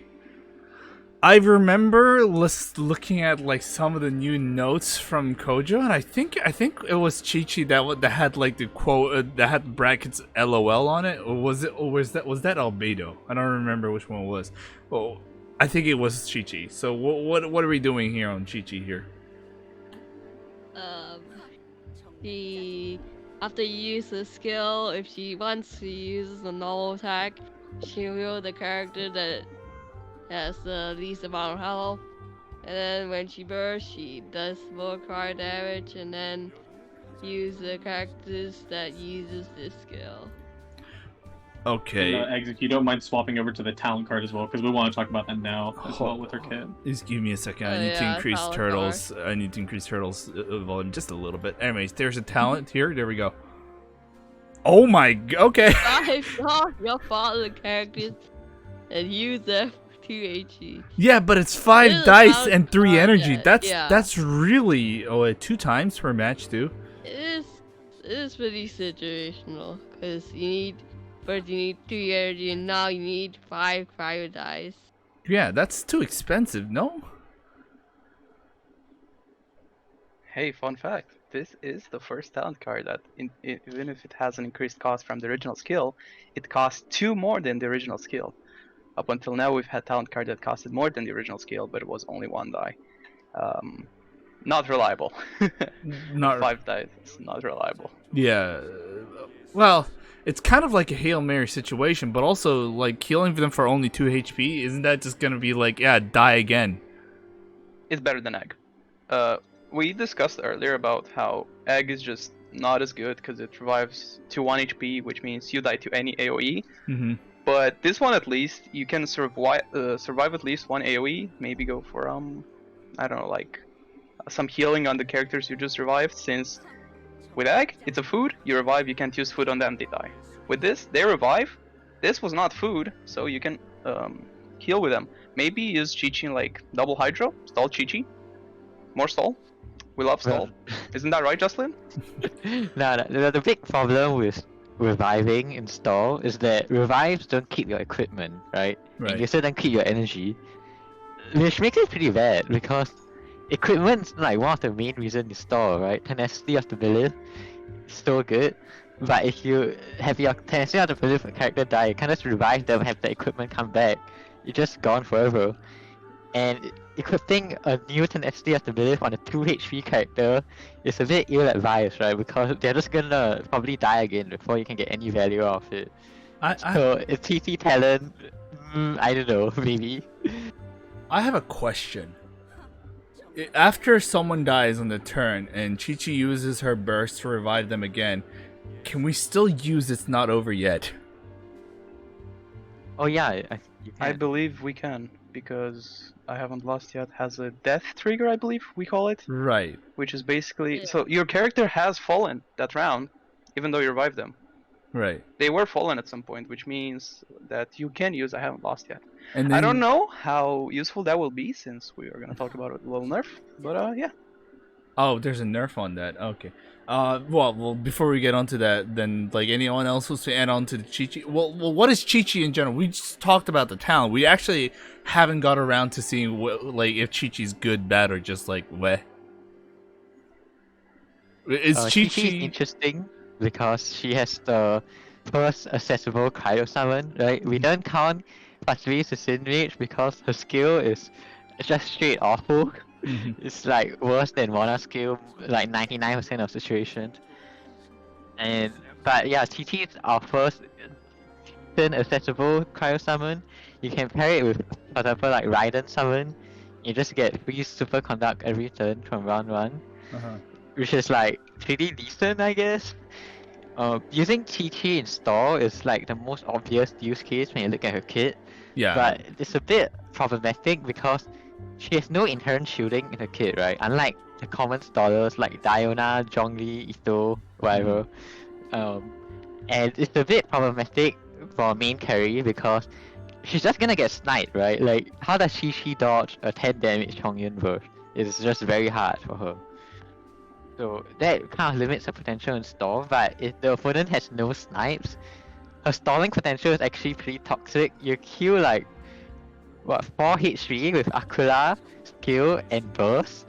I remember looking at like some of the new notes from Kojo, and I think it was Qiqi that had like the quote that had brackets LOL on it, or was that albedo? I don't remember which one it was. Well, I think it was Qiqi. So what are we doing here on Qiqi here? After you use the skill, if she wants to use a normal attack, she will the character that has the least amount of health. And then when she bursts, she does more card damage, and then use the characters that uses this skill. Okay. And, Eggs, if you don't mind swapping over to the talent card as well, because we want to talk about that now as well with her kid. Just give me a second. I need to increase turtles. I need to increase turtles volume just a little bit. Anyways, there's a talent here. There we go. Oh my. Okay. I saw your father characters and use them 2 HE. Yeah, but it's 5 dice and 3 energy. Yeah. That's really 2 times per match too. It is pretty situational, because first you need 3 energy, and now you need 5 fire dice. Yeah, that's too expensive, no? Hey, fun fact. This is the first talent card that, even if it has an increased cost from the original skill, it costs 2 more than the original skill. Up until now, we've had talent card that costed more than the original skill, but it was only 1 die. Not reliable. Not 5 dice. It's not reliable. Yeah. Well, it's kind of like a Hail Mary situation, but also like healing them for only 2 HP. Isn't that just gonna be like, yeah, die again? It's better than Egg. We discussed earlier about how Egg is just not as good because it revives to 1 HP, which means you die to any AoE. But this one, at least, you can survive at least 1 AoE. Maybe go for I don't know, like some healing on the characters you just revived. Since with Egg, it's a food. You revive, you can't use food on them, they die. With this, they revive. This was not food, so you can heal with them. Maybe use Qiqi like double Hydro, stall Qiqi. More stall. We love stall. Isn't that right, Juslin? No, the big problem with reviving in stall is that revives don't keep your equipment, right? And you still don't keep your energy, which makes it pretty bad because equipment's like one of the main reasons you stall, right? Tenacity of the bellow is so good, But if you have your tendency not to believe a character die, you can't just revive them and have the equipment come back. You're just gone forever. And equipping a new tenacity of the belief on a 2 HP character is a bit ill-advised, right? Because they're just gonna probably die again before you can get any value out of it. So it's TC talent, I don't know, maybe. I have a question. After someone dies on the turn and qiqi uses her burst to revive them again, can we still use It's Not Over Yet? Oh yeah, you I can. believe we can, because I Haven't Lost Yet has a death trigger, I believe we call it. Right. Which is basically... Yeah. So your character has fallen that round, even though you revived them. Right. They were fallen at some point, which means that you can use I Haven't Lost Yet. And I then, don't know how useful that will be, since we are going to talk about a little nerf, but yeah. Oh, there's a nerf on that. Okay. Well, before we get onto that, then, like, anyone else wants to add on to the qiqi? Well, what is qiqi in general? We just talked about the talent. We actually haven't got around to seeing, like, if qiqi's good, bad, or just, like, weh. Is qiqi is qiqi... interesting because she has the first accessible cryo summon, right? We don't count Pasvi's Sin Mage because her skill is just straight awful. It's like worse than Mona's skill, like 99% of situations. But yeah, TT is our first accessible cryo summon. You can pair it with, for example, like Raiden summon. You just get free superconduct every turn from round 1, which is like pretty decent, I guess. Using TT in stall is like the most obvious use case when you look at her kit. Yeah. But it's a bit problematic because she has no inherent shielding in her kit, right? Unlike the common stallers like Diona, Zhongli, Ito, whatever. And it's a bit problematic for a main carry because she's just gonna get sniped, right? Like, how does she dodge a 10 damage Chongyun burst? It's just very hard for her. So that kind of limits her potential in stall, but if the opponent has no snipes, her stalling potential is actually pretty toxic. You kill like, what, 4 HP with Aquila, skill, and burst?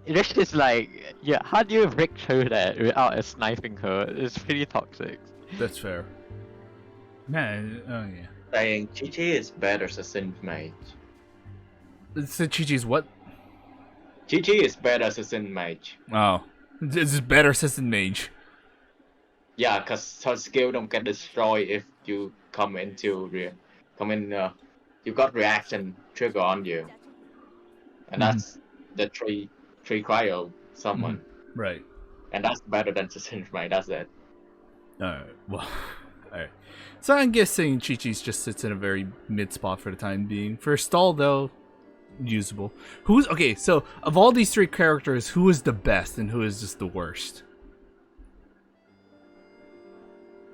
It's just like, yeah, how do you break through that without sniping her? It's pretty toxic. That's fair. Man, oh yeah. Saying qiqi is better as a synth mage. It's the qiqi's what? qiqi is better as a synth mage. Oh. This is better assistant mage. Yeah, cause her skill don't get destroyed if you you got reaction trigger on you, and that's the three cryo summon, Right. and that's better than synth mage. That's it. Alright, well, alright. So I'm guessing qiqi's just sits in a very mid spot for the time being. For stall though, usable. Okay, so of all these 3 characters, who is the best and who is just the worst?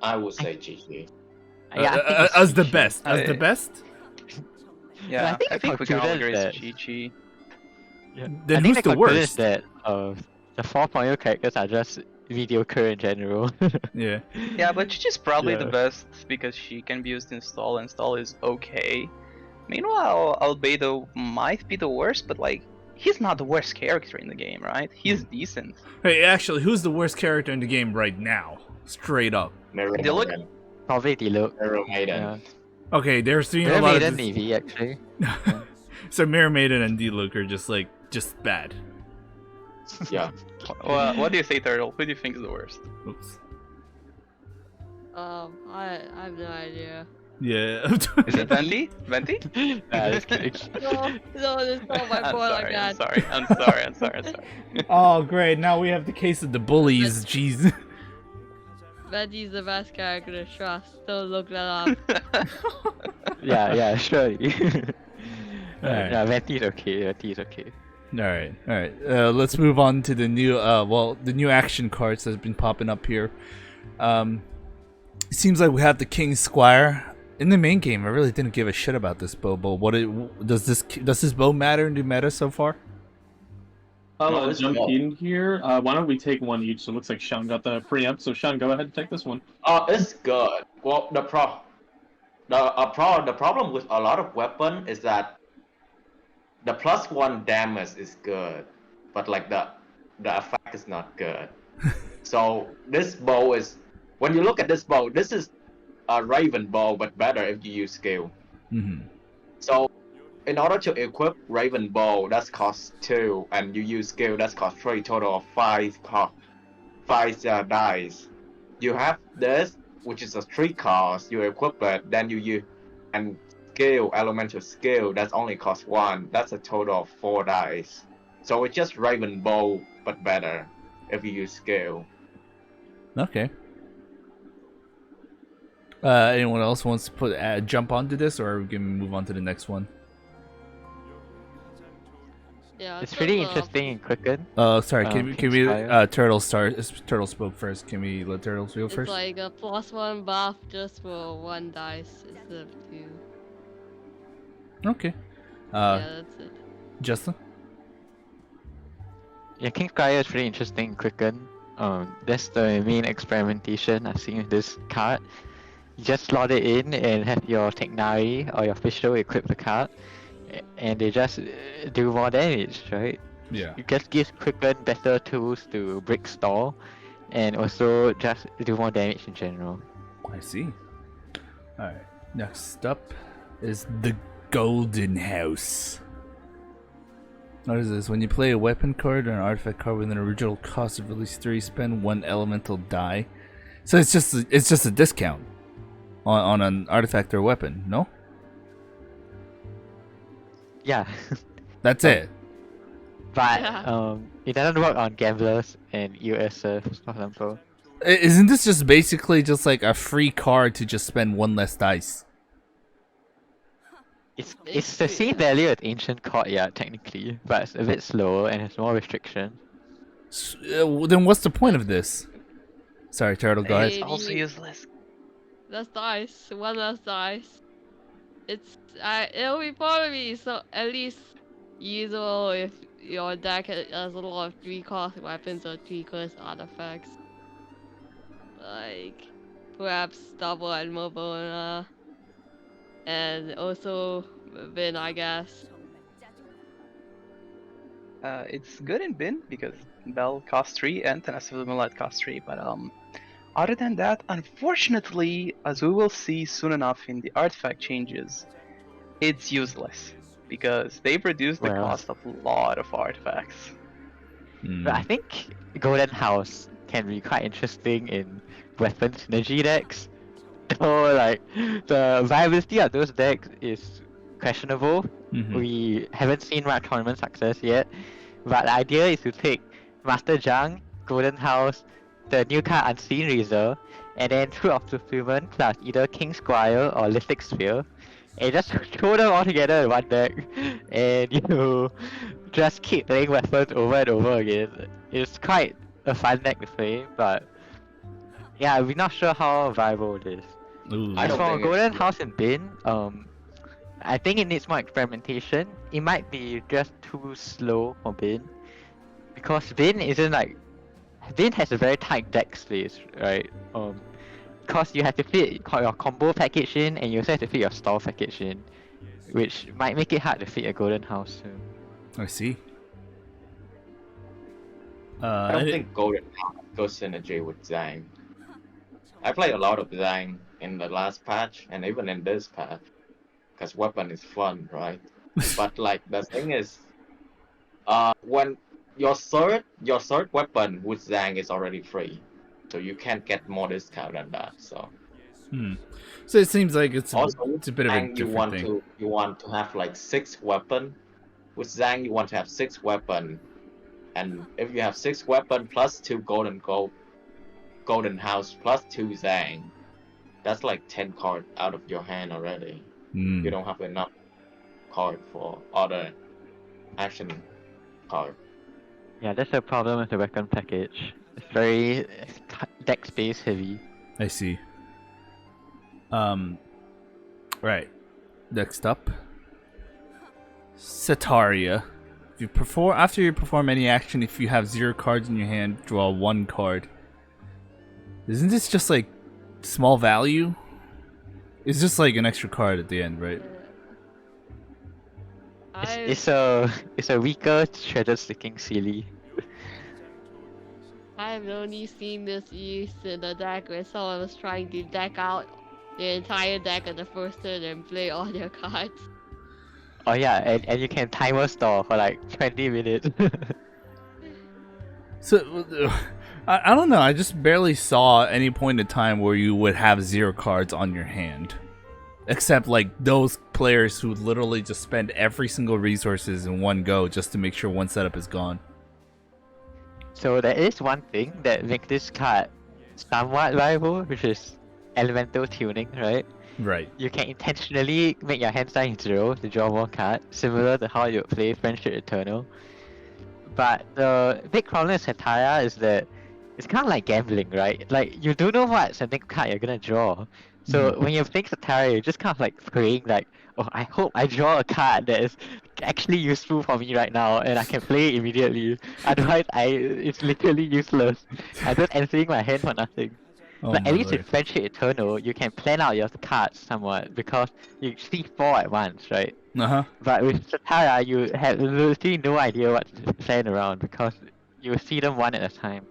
I would say qiqi. Yeah, as the best. As the best? Yeah, I think we can all agree that- it's qiqi. Yeah. Then I think who's the the conclusion worst? is that the 4.0 characters are just mediocre in general. Yeah. Yeah, but qiqi's probably the Yeah. best because she can be used in stall, and stall is okay. Meanwhile, Albedo might be the worst, but like, he's not the worst character in the game, right? He's decent. Hey, actually, who's the worst character in the game right now? Straight up. Mirror They look- Maiden. Probably Diluc. Mirror Maiden. Yeah. Okay, there's a Mirror lot Maiden of this... Navy actually. So Mirror Maiden and D-Luke are just bad. Yeah. Well, what do you say, Turtle? Who do you think is the worst? Oops. I have no idea. Yeah. Is it Venti? Venti? Nah, just kidding. No, it's not my I'm point like sorry, that. I'm sorry. Oh, great. Now we have the case of the bullies. Jeez. Betty's the best character to trust. Don't look that up. Yeah, surely. Alright. Yeah, Venti's okay. Venti's okay. All right. Let's move on to the new, the new action cards that have been popping up here. It seems like we have the King Squire in the main game. I really didn't give a shit about this bow. Does this bow matter in the meta so far? I'll it's jump small. in here. Why don't we take one each? So it looks like Sean got the preempt. So Sean, go ahead and take this one. It's good. Well, the problem with a lot of weapon is that the +1 damage is good, but like the effect is not good. So this bow is when you look at this bow, this is a Raven bow, but better if you use skill. So, in order to equip Raven bow, that's cost 2, and you use skill, that's cost 3, total of 5 dice. You have this, which is a 3 cost. You equip it, then you use and skill, elemental skill, that's only cost 1. That's a total of 4 dice. So it's just Raven bow, but better if you use skill. Okay. Anyone else wants to jump onto this, or are we gonna move on to the next one? Yeah, It's pretty interesting in Quicken. Sorry, can we Turtle start? Turtle spoke first. Can we let Turtle speak first? It's like a +1 buff just for 1 dice instead of 2. Okay. Yeah, that's it. Juslin? Yeah, Kingscryer is pretty interesting in Quicken. That's the main experimentation I've seen with this card. You just slot it in and have your Technari or your official equip the card, and they just do more damage, right? Yeah. It just gives Quicken better tools to break stall, and also just do more damage in general. I see. Alright, next up is the Golden House. What is this? When you play a weapon card or an artifact card with an original cost of at least 3, spend 1 elemental die. So it's just a discount on an artifact or weapon, no? Yeah. That's it. But Yeah. it doesn't work on gamblers and USF, for example. Isn't this just basically just like a free card to just spend 1 less dice? It's the same value as Ancient Courtyard technically, but it's a bit slower and has more restrictions. Then what's the point of this? Sorry, Turtle, go ahead. It's also useless. Less dice, 1 less dice. It'll be probably so at least usable if your deck has a lot of 3-cost weapons or 3-cost artifacts. Like perhaps double and mobile, and also bin, I guess. It's good in bin because Bell costs 3 and Tenacity Millet costs 3, but other than that, unfortunately, as we will see soon enough in the artifact changes, it's useless because they've reduced the cost of a lot of artifacts. But I think Golden House can be quite interesting in weapon synergy decks. So like the viability of those decks is questionable. We haven't seen much tournament success yet. But the idea is to take Master Jung, Golden House, the new card Unseen Razor, and then Fruit of Fulfillment plus either King Squire or Lithic Sphere, and just throw them all together in one deck, and you just keep playing weapons over and over again. It's quite a fun deck to play, but yeah, we're not sure how viable it is. I As don't for think Golden it's- House and Bin, I think it needs more experimentation. It might be just too slow for Bin, because Bin isn't like Bin has a very tight deck space, right? Because you have to fit your combo package in, and you also have to fit your stall package in, which might make it hard to fit a Golden House too. I see. I don't think Golden House goes synergy with Zhang. I played a lot of Zhang in the last patch and even in this patch, because weapon is fun, right? But like the thing is, when your third weapon with Zhang is already free, so you can't get more discount than that. So. So it seems like it's Also, a bit of a Zhang, different thing. you want to have like 6 weapon. With Zhang, you want to have 6 weapon, and if you have 6 weapon plus 2 golden house plus 2 Zhang, that's like 10 card out of your hand already. You don't have enough card for other action card. Yeah, that's the problem with the weapon package. It's very deck space heavy. I see. Right. Next up, Setaria. After you perform any action, if you have 0 cards in your hand, draw 1 card. Isn't this just like small value? It's just like an extra card at the end, right? It's a weaker treasure sticking silly. I've only seen this used in the deck where someone was trying to deck out the entire deck at the first turn and play all their cards. Oh yeah, and you can timer store for like 20 minutes. So, I don't know. I just barely saw any point in time where you would have 0 cards on your hand. Except, like, those players who literally just spend every single resources in one go just to make sure one setup is gone. So there is one thing that makes this card somewhat viable, which is elemental tuning, right? Right. You can intentionally make your hand size 0 to draw more cards, similar to how you would play Friendship Eternal. But the big problem with Satire is that it's kind of like gambling, right? Like, you don't know what sending card you're gonna draw. So when you're playing Satire, you're just kind of like praying like, oh, I hope I draw a card that is actually useful for me right now and I can play it immediately. Otherwise, it's literally useless. I'm just emptying my hand for nothing. Oh But my at least in lord. Friendship Eternal, you can plan out your cards somewhat because you see 4 at once, right? Uh-huh. But with Satara, you have literally no idea what to plan around because you see them one at a time.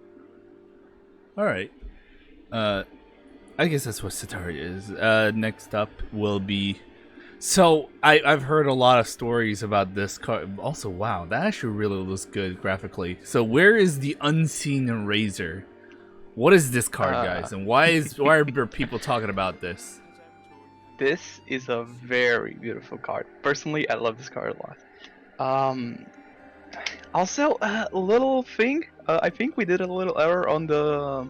Alright. I guess that's what Satari is. Next up will be... So, I've heard a lot of stories about this card. Also, wow, that actually really looks good graphically. So, where is the Unseen Razor? What is this card, guys? And why are people talking about this? This is a very beautiful card. Personally, I love this card a lot. Also, a little thing. I think we did a little error on the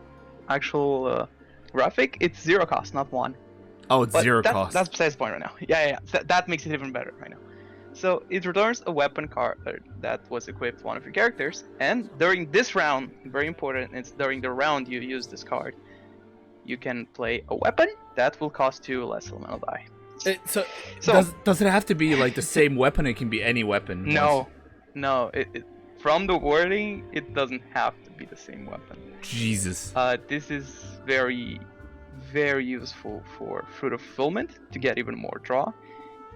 actual graphic. It's 0 cost, not 1. Oh, it's But 0 cost. That's besides the point right now. Yeah. That makes it even better right now. So it returns a weapon card that was equipped to one of your characters, and during this round, very important, it's during the round you use this card, you can play a weapon that will cost 2 less elemental die. So So- does it have to be like the same weapon? It can be any weapon. No. From the wording, it doesn't have to be the same weapon. Jesus. This is very, very useful for Fruit of Fulfillment to get even more draw.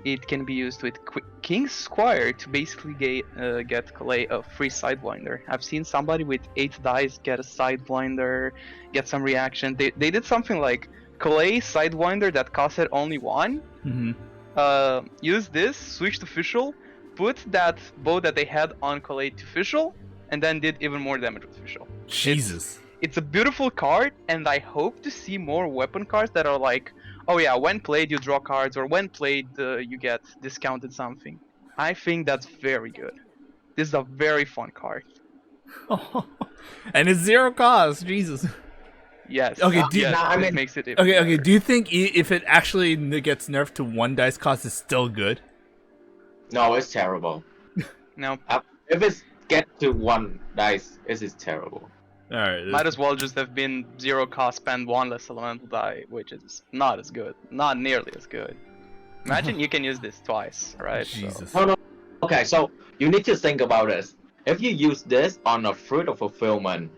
It can be used with King's Squire to basically get Calais a free Sidewinder. I've seen somebody with 8 dice get a Sidewinder, get some reaction. They did something like Calais Sidewinder that costed only 1. Mm-hmm. Use this, switch to Official, put that bow that they had on Calais to Official, and then did even more damage with Official. Jesus. It's a beautiful card, and I hope to see more weapon cards that are like, oh yeah, when played you draw cards, or when played you get discounted something. I think that's very good. This is a very fun card. And it's 0 cost. Jesus. Yes. Okay, yes, I it mean- makes it even Okay. better. Do you think if it actually gets nerfed to 1 dice cost, it's still good? No, it's terrible. No, If it's get to 1 dice, it is terrible. All right. might as well just have been 0 cost, spend 1 less elemental die, which is not as good. Not nearly as good. Imagine you can use this twice, right? So- Jesus. No. Okay, so you need to think about this. If you use this on a Fruit of Fulfillment,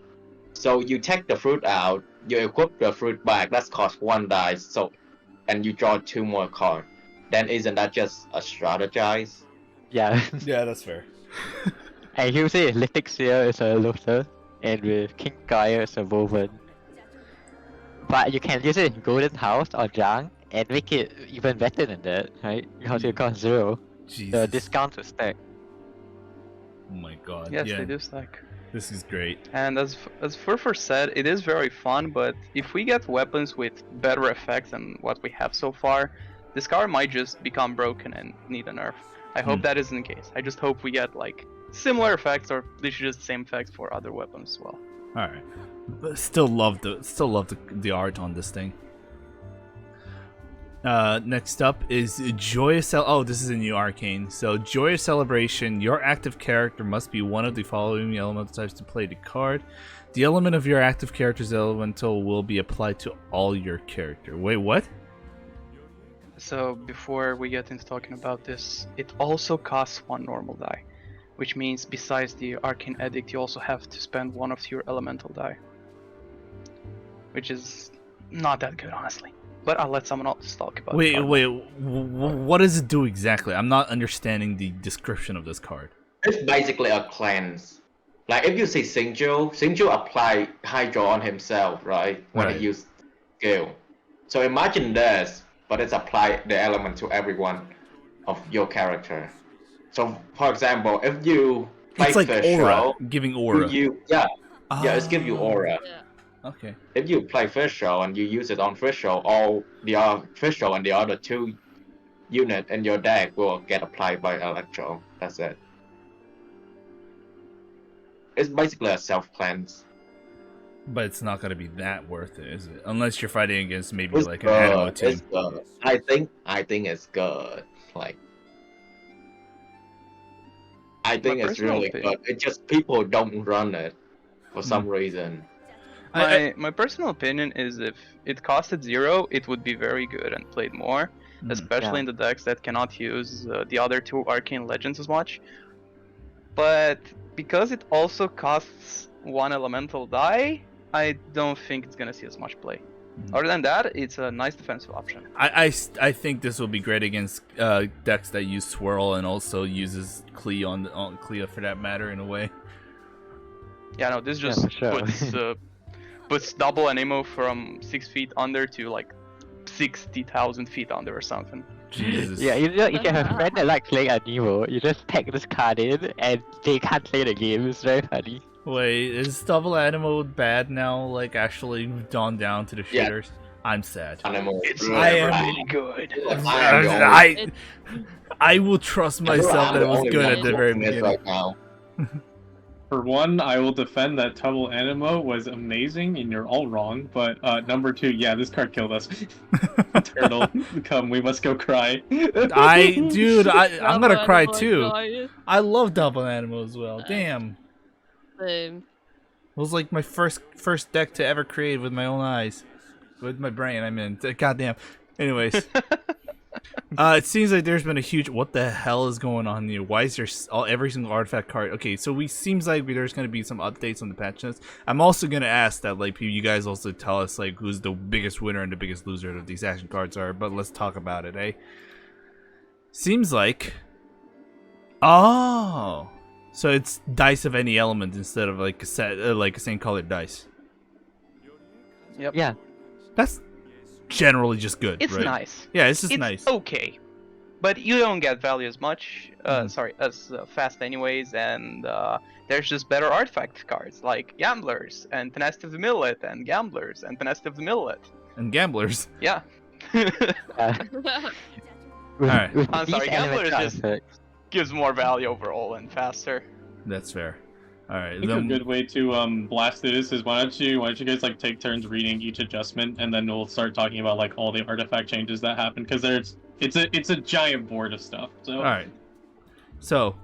so you take the fruit out, you equip the fruit back, that's cost 1 dice, so, and you draw 2 more cards. Then isn't that just a strategize? Yeah. Yeah, that's fair. And you say Lithic Sphere is a looter, and with King Gaia is a woven. But you can use it in Golden House or Jang and make it even better than that, right? Because it costs 0. The Jesus. discount to stack. Oh my god. Yes, yeah. they do stack. This is great. And as Furfur said, it is very fun, but if we get weapons with better effects than what we have so far, this card might just become broken and need a nerf. I hope that isn't the case. I just hope we get like similar effects, or literally just the same effects for other weapons as well. All right. But still love the art on this thing. Next up is Joyous this is a new arcane. So Joyous Celebration, your active character must be one of the following elemental types to play the card. The element of your active character's elemental will be applied to all your character. Wait, what? So before we get into talking about this, it also costs 1 normal die, which means besides the Arcane Edict, you also have to spend 1 of your elemental die, which is not that good, honestly. But I'll let someone else talk about Wait, it. what does it do exactly? I'm not understanding the description of this card. It's basically a cleanse. Like if you say Xingqiu apply Hydro on himself, right? When Right. he used skill. So imagine this, but it's apply the element to everyone of your character. So for example, if you play It's like first aura, show, giving aura. yeah, it's give you aura. Yeah. Okay. If you play first show and you use it on first show, all the first show and the other 2 unit in your deck will get applied by Electro. That's it. It's basically a self cleanse. But it's not gonna be that worth it, is it? Unless you're fighting against maybe It's like an animo good. team. It's good. I think it's good. Like I think it's personal really opinion. good. It's just people don't run it for some reason. My personal opinion is if it costed 0, it would be very good and played more, especially in the decks that cannot use the other 2 arcane legends as much. But because it also costs 1 elemental die, I don't think it's gonna see as much play. Other than that, it's a nice defensive option. I think this will be great against decks that use Swirl and also uses Qiqi on Qiqi for that matter in a way. Yeah, no, this just for sure. puts double anemo from 6 feet under to like 60,000 feet under or something. Jesus. Yeah, you can have a friend that likes playing Anemo. You just tag this card in, and they can't play the game. It's very funny. Wait, is double animo bad now? Like actually gone down to the Yeah. shitters? I'm sad. Animal. It's I am- really good. I will trust myself that it was good at the very beginning. Right now. For one, I will defend that Double Animo was amazing, and you're all wrong. But number 2, yeah, this card killed us. Turtle, come, we must go cry. I'm gonna cry Oh my too. God. I love double animo as well. Damn. Same. It was like my first deck to ever create with my own eyes. With my brain, I mean. Goddamn. Anyways. It seems like there's been a huge... What the hell is going on here? Why is there every single artifact card? Okay, so seems like there's going to be some updates on the patch notes. I'm also going to ask that like you guys also tell us like who's the biggest winner and the biggest loser of these action cards are. But let's talk about it, eh? Seems like... Oh! So it's dice of any element instead of like a set, like a same colored dice. Yep. Yeah. That's generally just good, It's right? nice. Yeah, it's just It's nice. okay, but you don't get value as much. As fast anyways, and there's just better artifact cards like Gamblers and Tenacity of the Millet and Gamblers and Tenacity of the Millet. And gamblers. Yeah. Alright. I'm sorry, these Gamblers elemental just artifacts- gives more value overall and faster. That's fair. All right. I think a good way to blast this is why don't you guys like take turns reading each adjustment, and then we'll start talking about like all the artifact changes that happen, because it's a giant board of stuff. So All right. So,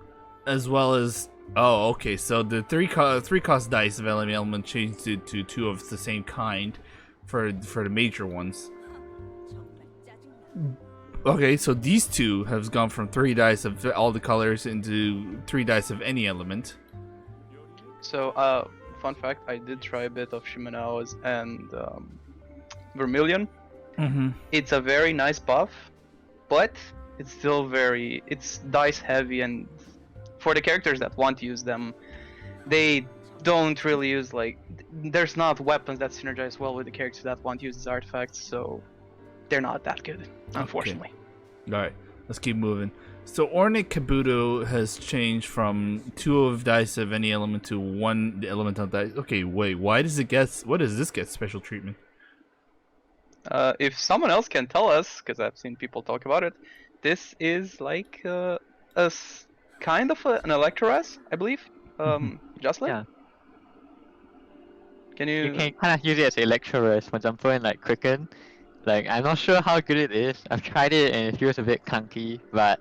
as well as okay. So the three cost dice of enemy element changed to 2 of the same kind for the major ones. Okay, so these 2 have gone from 3 dice of all the colors into 3 dice of any element. So, fun fact, I did try a bit of Shimenao's and Vermilion. Mm-hmm. It's a very nice buff, but it's still it's dice heavy, and for the characters that want to use them, they don't really use there's not weapons that synergize well with the characters that want to use these artifacts, so they're not that good, unfortunately. All right, let's keep moving. So Ornate Kabuto has changed from 2 of dice of any element to 1 elemental dice. Okay, wait, why does it get? What does this get special treatment? If someone else can tell us, because I've seen people talk about it, this is like kind of an Electro-S, I believe. Juslin? Yeah. Can You can kind of use it as Electro-Rest, for example, in like Quicken. Like, I'm not sure how good it is. I've tried it and it feels a bit clunky, but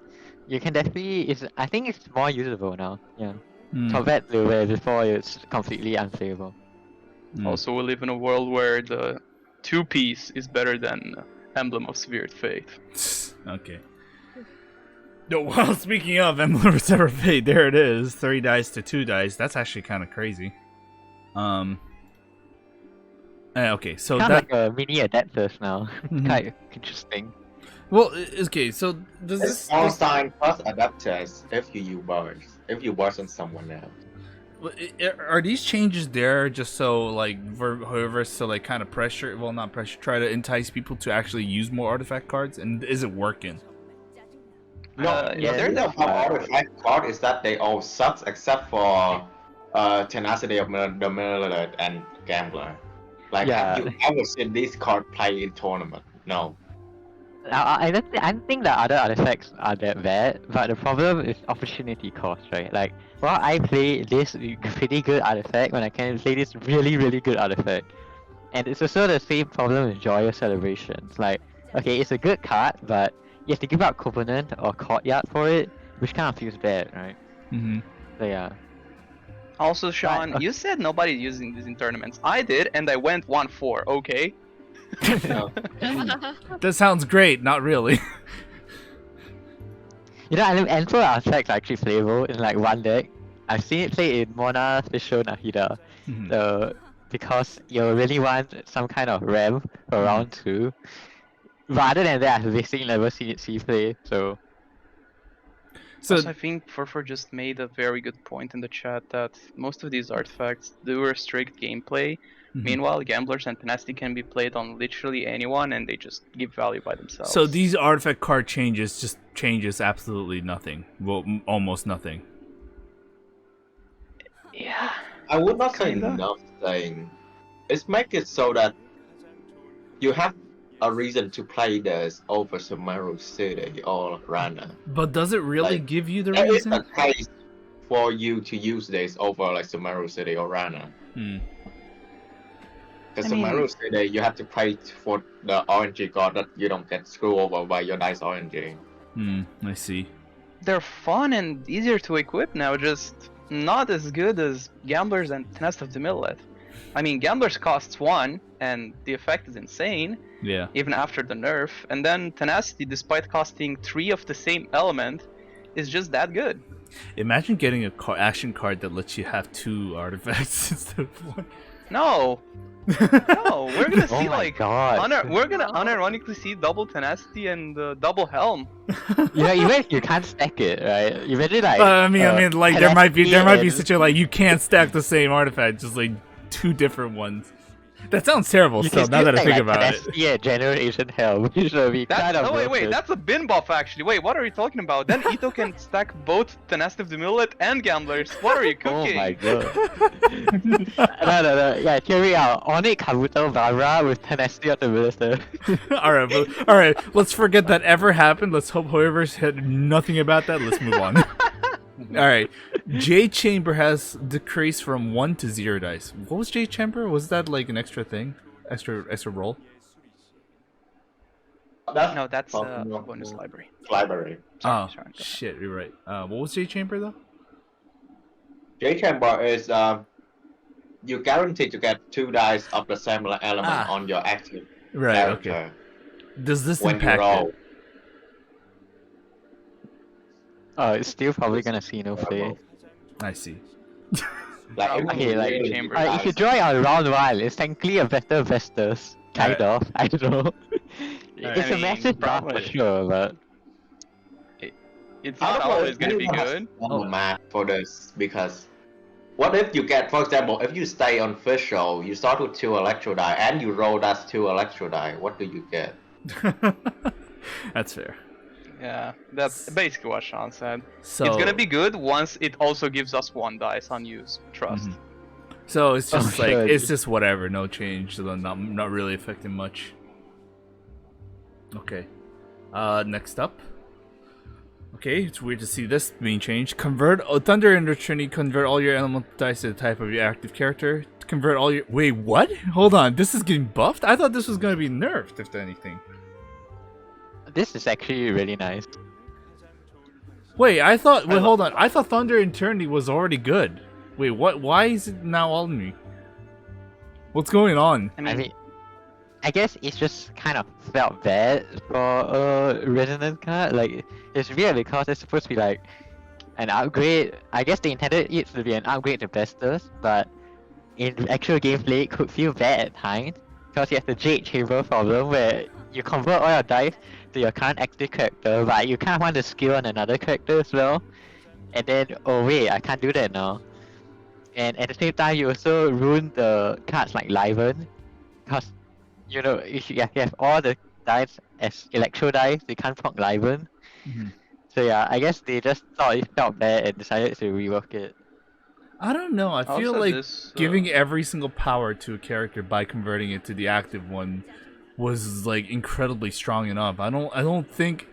you can definitely. I think it's more usable now. Yeah. Compared to where before it's completely unplayable. Also, we live in a world where the 2-piece is better than Emblem of Severed Fate. Okay. No, well, speaking of Emblem of Severed Fate, there it is. 3 dice to 2 dice. That's actually kind of crazy. Okay, so Kind that of like a mini Adeptus now. Quite interesting. well, okay, so does It's this all sign plus adapters if you use bars. If you bars on someone else. Are these changes there just so like hoyoverse to like kind of pressure, well not pressure, try to entice people to actually use more artifact cards, and is it working? No, yeah, the thing about artifact card is that they all suck except for Tenacity of the Miller and Gambler. Like, Yeah. have you ever seen this card play in tournament? No. I don't think the other artifacts are that bad, but the problem is opportunity cost, right? Like, while I play this pretty good artifact, when I can play this really, really good artifact. And it's also the same problem with Joyous Celebrations. Like, okay, it's a good card, but you have to give up Covenant or Courtyard for it, which kind of feels bad, right? Mm-hmm. So yeah. Also, Sean, Right, you said nobody's using this in tournaments. I did, and I went 1-4. Okay. No. That sounds great. Not really. You know, and for artifacts are actually playable in like one deck. I've seen it play in Mona, Fisho, Nahida. Mhm. Because you really want some kind of ramp for round 2. Rather than that, I've basically never seen it see play, so... So Also, I think Furfur just made a very good point in the chat that most of these artifacts do restrict gameplay. Meanwhile, Gamblers and Tenacity can be played on literally anyone, and they just give value by themselves. so these artifact card changes just changes absolutely nothing. Well, almost nothing. Yeah. I would not say Kinda. nothing. It's make it so that you have a reason to play this over Sumeru City or Rana. But does it really Like, give you the There is reason? a case for you to use this over like Sumeru City or Rana. Hmm. Because I mean- Sumeru City, you have to pay for the RNG card that you don't get screwed over by your nice RNG. I see. They're fun and easier to equip now, just not as good as Gamblers and Tenacity of the Millet. I mean, Gamblers costs 1, and the effect is insane, Yeah. even after the nerf. And then Tenacity, despite costing 3 of the same element, is just that good. Imagine getting a action card that lets you have 2 artifacts instead of 1. No! No, we're gonna Oh see my like... god. we're gonna unironically see double Tenacity and double Helm. You know, even if you can't stack it, right? Imagine like... I mean, like there might be Tenacity such a like you can't stack the same artifact, just like 2 different ones. That sounds terrible. You So can now still that I stack, think like, about it, Tenacity and Generation Hell, which will be That's, kind of wait, broken. that's a bin buff actually. Wait, what are you talking about? Then Ito can stack both Tenacity of the Millet and Gamblers. What are you Oh cooking? my god. no. Yeah, hear me out. Onyx Kabuto Barbara with Tenacity of the Minister. all right, let's forget that ever happened. Let's hope hoyoverse had nothing about that. Let's move on. All right, J Chamber has decreased from 1 to 0 dice. What was J Chamber? Was that like an extra thing, extra roll? No, that's a bonus library. Library. Oh sorry, go ahead. shit, you're right. What was J Chamber though? J Chamber is you guarantee to get 2 dice of the same element on your active Right. character Okay. Does this when you impact roll. it? Oh, it's still probably gonna see no play. I see. Like, Probably Okay, like, J Chamber. if you draw it on round 1, it's technically a better Vestus. Kind Alright. of, I don't know. It's I a mean, massive buff for probably. sure, but... It's I not don't know always if gonna be anyone has good. done the math for this because what if you get, for example, if you stay on official, you start with 2 electro die and you roll that 2 electro die, what do you get? That's fair. Yeah, that's basically what Sean said. So It's gonna be good once it also gives us 1 dice unused. Trust. Mhm. So it's just Oh, like shit. it's just whatever, no change, so not really affecting much. Okay. Next up. Okay, it's weird to see this being changed. Convert Thunder and Trinity. Convert all your elemental dice to the type of your active character. Convert all your. Wait, what? Hold on. This is getting buffed. I thought this was gonna be nerfed, if anything. This is actually really nice. Wait, I thought. Wait, hold on. I thought Thunder and Eternity was already good. Wait, what? Why is it now all new? What's going on? I I mean, mean, I guess it's just kind of felt bad for a resonance card. Like, it's weird because it's supposed to be like an upgrade. I guess they intended it to be an upgrade to Vestus, but in actual gameplay, it could feel bad at times because you have the Jade Chamber problem where you convert all your dice to your current active character, but you kind of want to skill on another character as well. And then, oh wait, I can't do that now. and at the same time you also ruin the cards like Liven, because you know if you have all the dice as electro dice, they can't proc Liven. So yeah, I guess they just thought it felt bad and decided to rework it. I don't know. I feel Also, like this, giving every single power to a character by converting it to the active one was like incredibly strong enough. I don't think.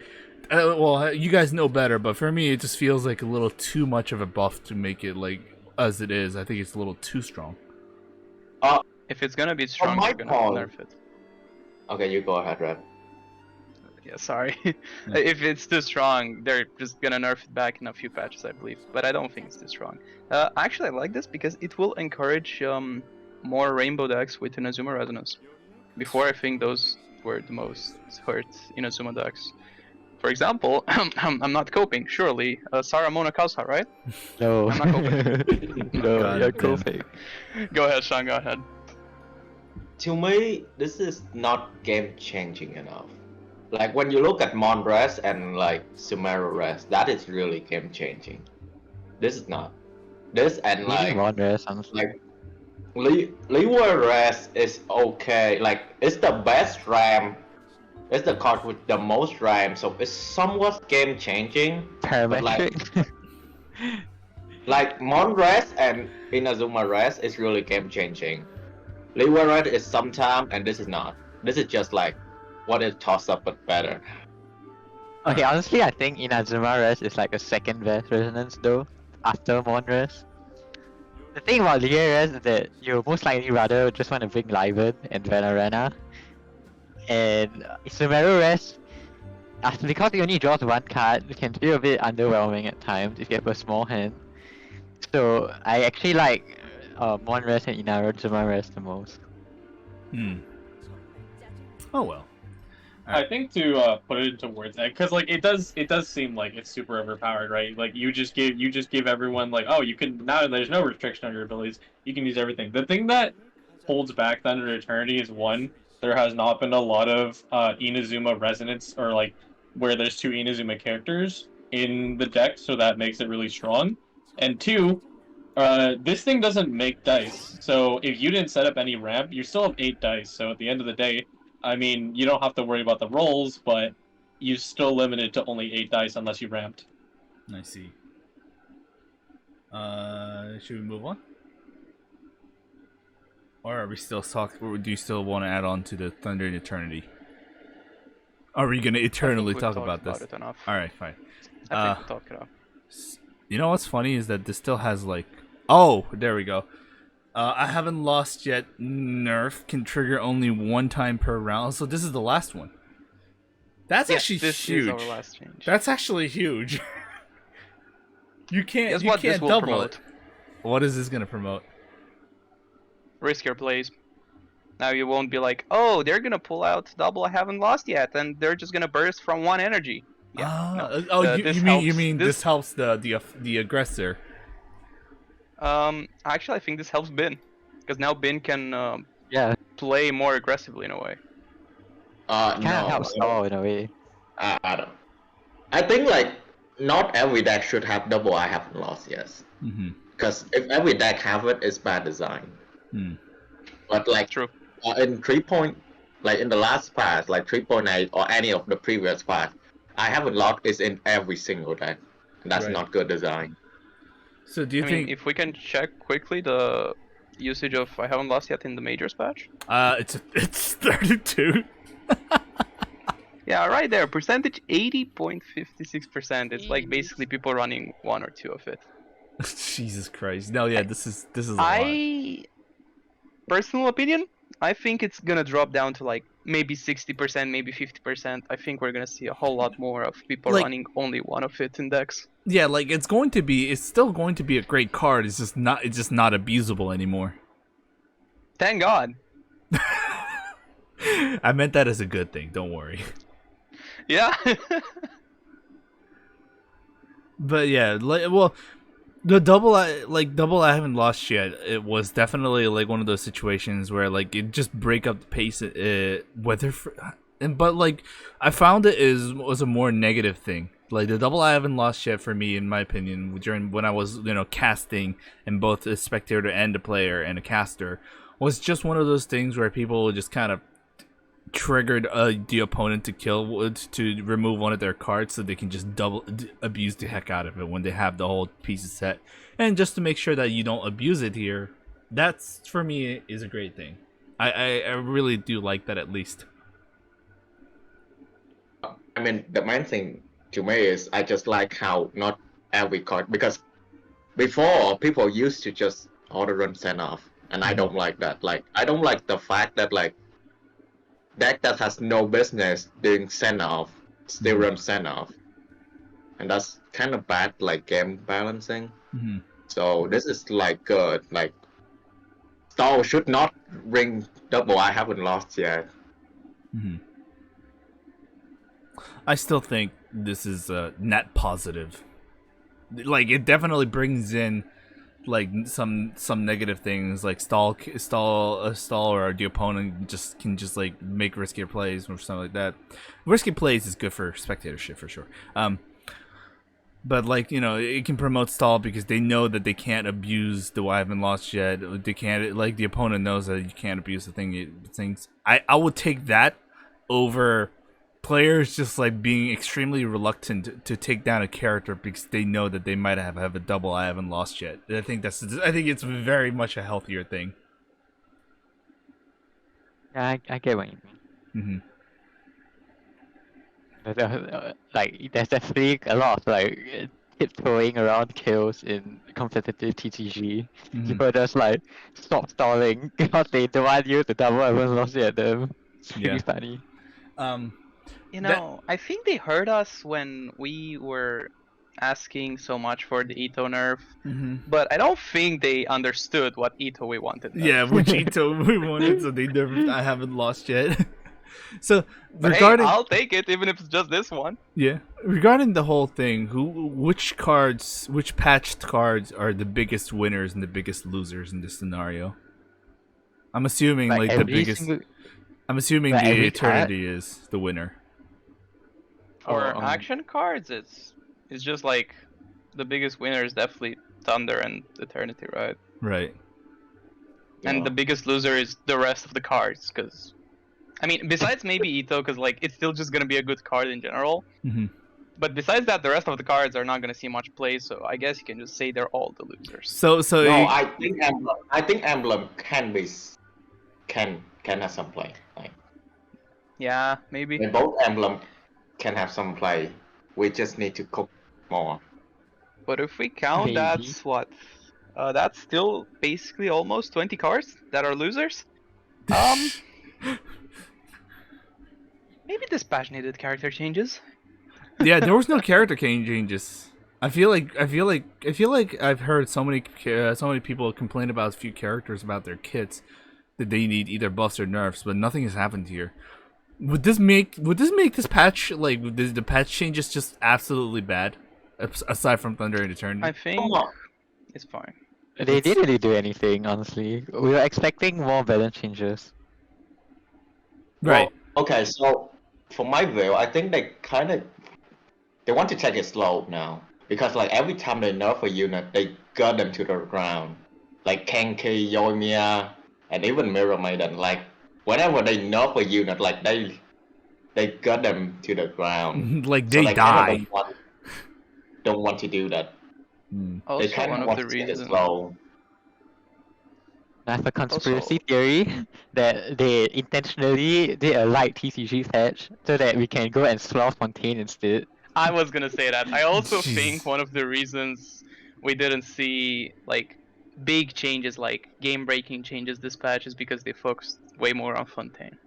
Well, you guys know better, but for me, it just feels like a little too much of a buff to make it like as it is. I think it's a little too strong. if it's gonna be strong, my they're gonna call. nerf it. Okay, you go ahead, Red. Yeah, sorry. If it's too strong, they're just gonna nerf it back in a few patches, I believe. But I don't think it's too strong. Actually, I like this because it will encourage more rainbow decks with Inazuma Resonance. Before, I think those were the most hurt Inazuma decks. For example, I'm not coping, surely. Saramona Kausa, right? No. I'm not coping. No, God you're damn. coping. Go ahead, Sean, go ahead. To me, this is not game changing enough. Like when you look at Monres and like Sumeru Res, that is really game changing. This is not. This and like Monres, honestly. like Leeward Res is okay. Like it's the best RAM. It's the card with the most RAM, so it's somewhat game changing. But Parametric. like Monres and Inazuma Res is really game changing. Leeward Res is sometime, and this is not. This is just like what is toss up but better. Okay, honestly, I think Inazuma Res is like a second best resonance though, after Monres. The thing about Leeward Res is that you most likely rather just want to bring Liven and Venarena. And Sumeru Res, because he only draws one card, it can feel a bit underwhelming at times if you have a small hand. So I actually like Monres and Inazuma Res the most. Oh well. I think to put it into words, because like it does seem like it's super overpowered, right? Like you just give everyone like, oh, you can now, there's no restriction on your abilities, you can use everything. The thing that holds back Thunder Eternity is one, there has not been a lot of Inazuma resonance, or like where there's two Inazuma characters in the deck, so that makes it really strong. And two, this thing doesn't make dice, so if you didn't set up any ramp, you still have 8 dice. So at the end of the day, I mean, you don't have to worry about the rolls, but you're still limited to only 8 dice unless you ramped. I see. Should we move on? Or are we still or do you still want to add on to the Thunder and Eternity? Are we gonna eternally talk about this? It enough. All right, fine. I think we'll talk it up. You know what's funny is that this still has like, oh, there we go. I haven't lost yet. Nerf can trigger only 1 time per round, so this is the last one. That's actually this huge. Is our last change. That's actually huge. you can't. Guess You what can't this will double promote? it. What is this gonna promote? Riskier plays. Now you won't be like, oh, they're gonna pull out double I haven't lost yet, and they're just gonna burst from 1 energy. Yeah, no. You mean this helps the aggressor? Actually, I think this helps Bin, because now Bin can play more aggressively in a way. Kind of helps stall in a way. I don't. I think like not every deck should have double I haven't lost yet. Because if every deck have it, it's bad design. But like True. In 3 point, like in the last patch, like 3.8 or any of the previous patch, I haven't lost is in every single deck. That's Right. not good design. So do you I think mean, if we can check quickly the usage of I haven't lost yet in the majors patch. it's 32? Yeah, right there. Percentage 80.56%. It's like basically people running 1 or 2 of it. Jesus Christ! No, yeah, this is a lot. Personal opinion, I think it's gonna drop down to like maybe 60%, maybe 50%. I think we're gonna see a whole lot more of people Like- running only 1 of it in decks. Yeah, like it's still going to be a great card. It's just not abusable anymore. Thank God. I meant that as a good thing. Don't worry. Yeah. But yeah, the double I haven't lost yet. It was definitely like one of those situations where like it just break up the pace. But like I found was a more negative thing. Like the double I haven't lost yet for me, in my opinion, during when I was casting and both a spectator and a player and a caster, was just one of those things where people just kind of triggered the opponent to remove one of their cards so they can just abuse the heck out of it when they have the whole piece set, and just to make sure that you don't abuse it here. That's for me is a great thing. I really do like that at least. I mean, the main thing to me is I just like how not every card, because before people used to just auto run send off, and I don't like that. Like, I don't like the fact that like deck that has no business doing send off still run send off, and that's kind of bad, like game balancing. So this is like good. Like, Stall should not ring double I haven't lost yet. I still think this is net positive. Like, it definitely brings in like some negative things, like stall, or the opponent can like make riskier plays or something like that. Risky plays is good for spectatorship for sure. But like, it can promote stall because they know that they can't abuse the I haven't lost yet. They can't, like, the opponent knows that you can't abuse the things. I would take that over players just like being extremely reluctant to take down a character because they know that they might have a double I haven't lost yet. I think it's very much a healthier thing. Yeah, I get what you mean. Like, there's definitely a lot of like tiptoeing around kills in competitive TCG. People just like stop stalling because they don't want you to double I haven't lost yet. It's really funny. I think they heard us when we were asking so much for the Ito nerf, but I don't think they understood what Ito we wanted. Yeah, which Ito we wanted, so they never. I haven't lost yet. So but regarding, hey, I'll take it even if it's just this one. Yeah, regarding the whole thing, which patched cards are the biggest winners and the biggest losers in this scenario? I'm assuming like the biggest. I'm assuming the Eternity is the winner. For action cards, it's just like the biggest winner is definitely Thunder and Eternity, right? Right. And the biggest loser is the rest of the cards, because I mean, besides maybe Ito, because like it's still just gonna be a good card in general. But besides that, the rest of the cards are not gonna see much play. So I guess you can just say they're all the losers. So no, I think Emblem can have some play. Like, yeah, maybe. and both Emblem can have some play. We just need to cook more. But if we count, that's what? That's still basically almost 20 cards that are losers. Maybe this patch needed character changes. Yeah, there was no character changes. I feel like I've heard so many people complain about a few characters about their kits that they need either buffs or nerfs, but nothing has happened here. Would this make this patch, like, the patch changes just absolutely bad, aside from Thunder and Eternity? I think it's fine. They didn't really do anything, honestly. We were expecting more balance changes. Right. Well, okay, so for my view, I think they want to take it slow now, because like every time they nerf a unit, they gut them to the ground. Like Kenki, Yoimiya, and even Mirror Maiden. Like, whenever they nerf a unit, like they gut them to the ground. Like they die. Don't want to do that. Also, they one of the reasons. I have a conspiracy theory that they intentionally did a light TCG patch so that we can go and slough Fontaine instead. I was gonna say that. I also think one of the reasons we didn't see like big changes, like game-breaking changes this patch, is because they focused way more on Fontaine.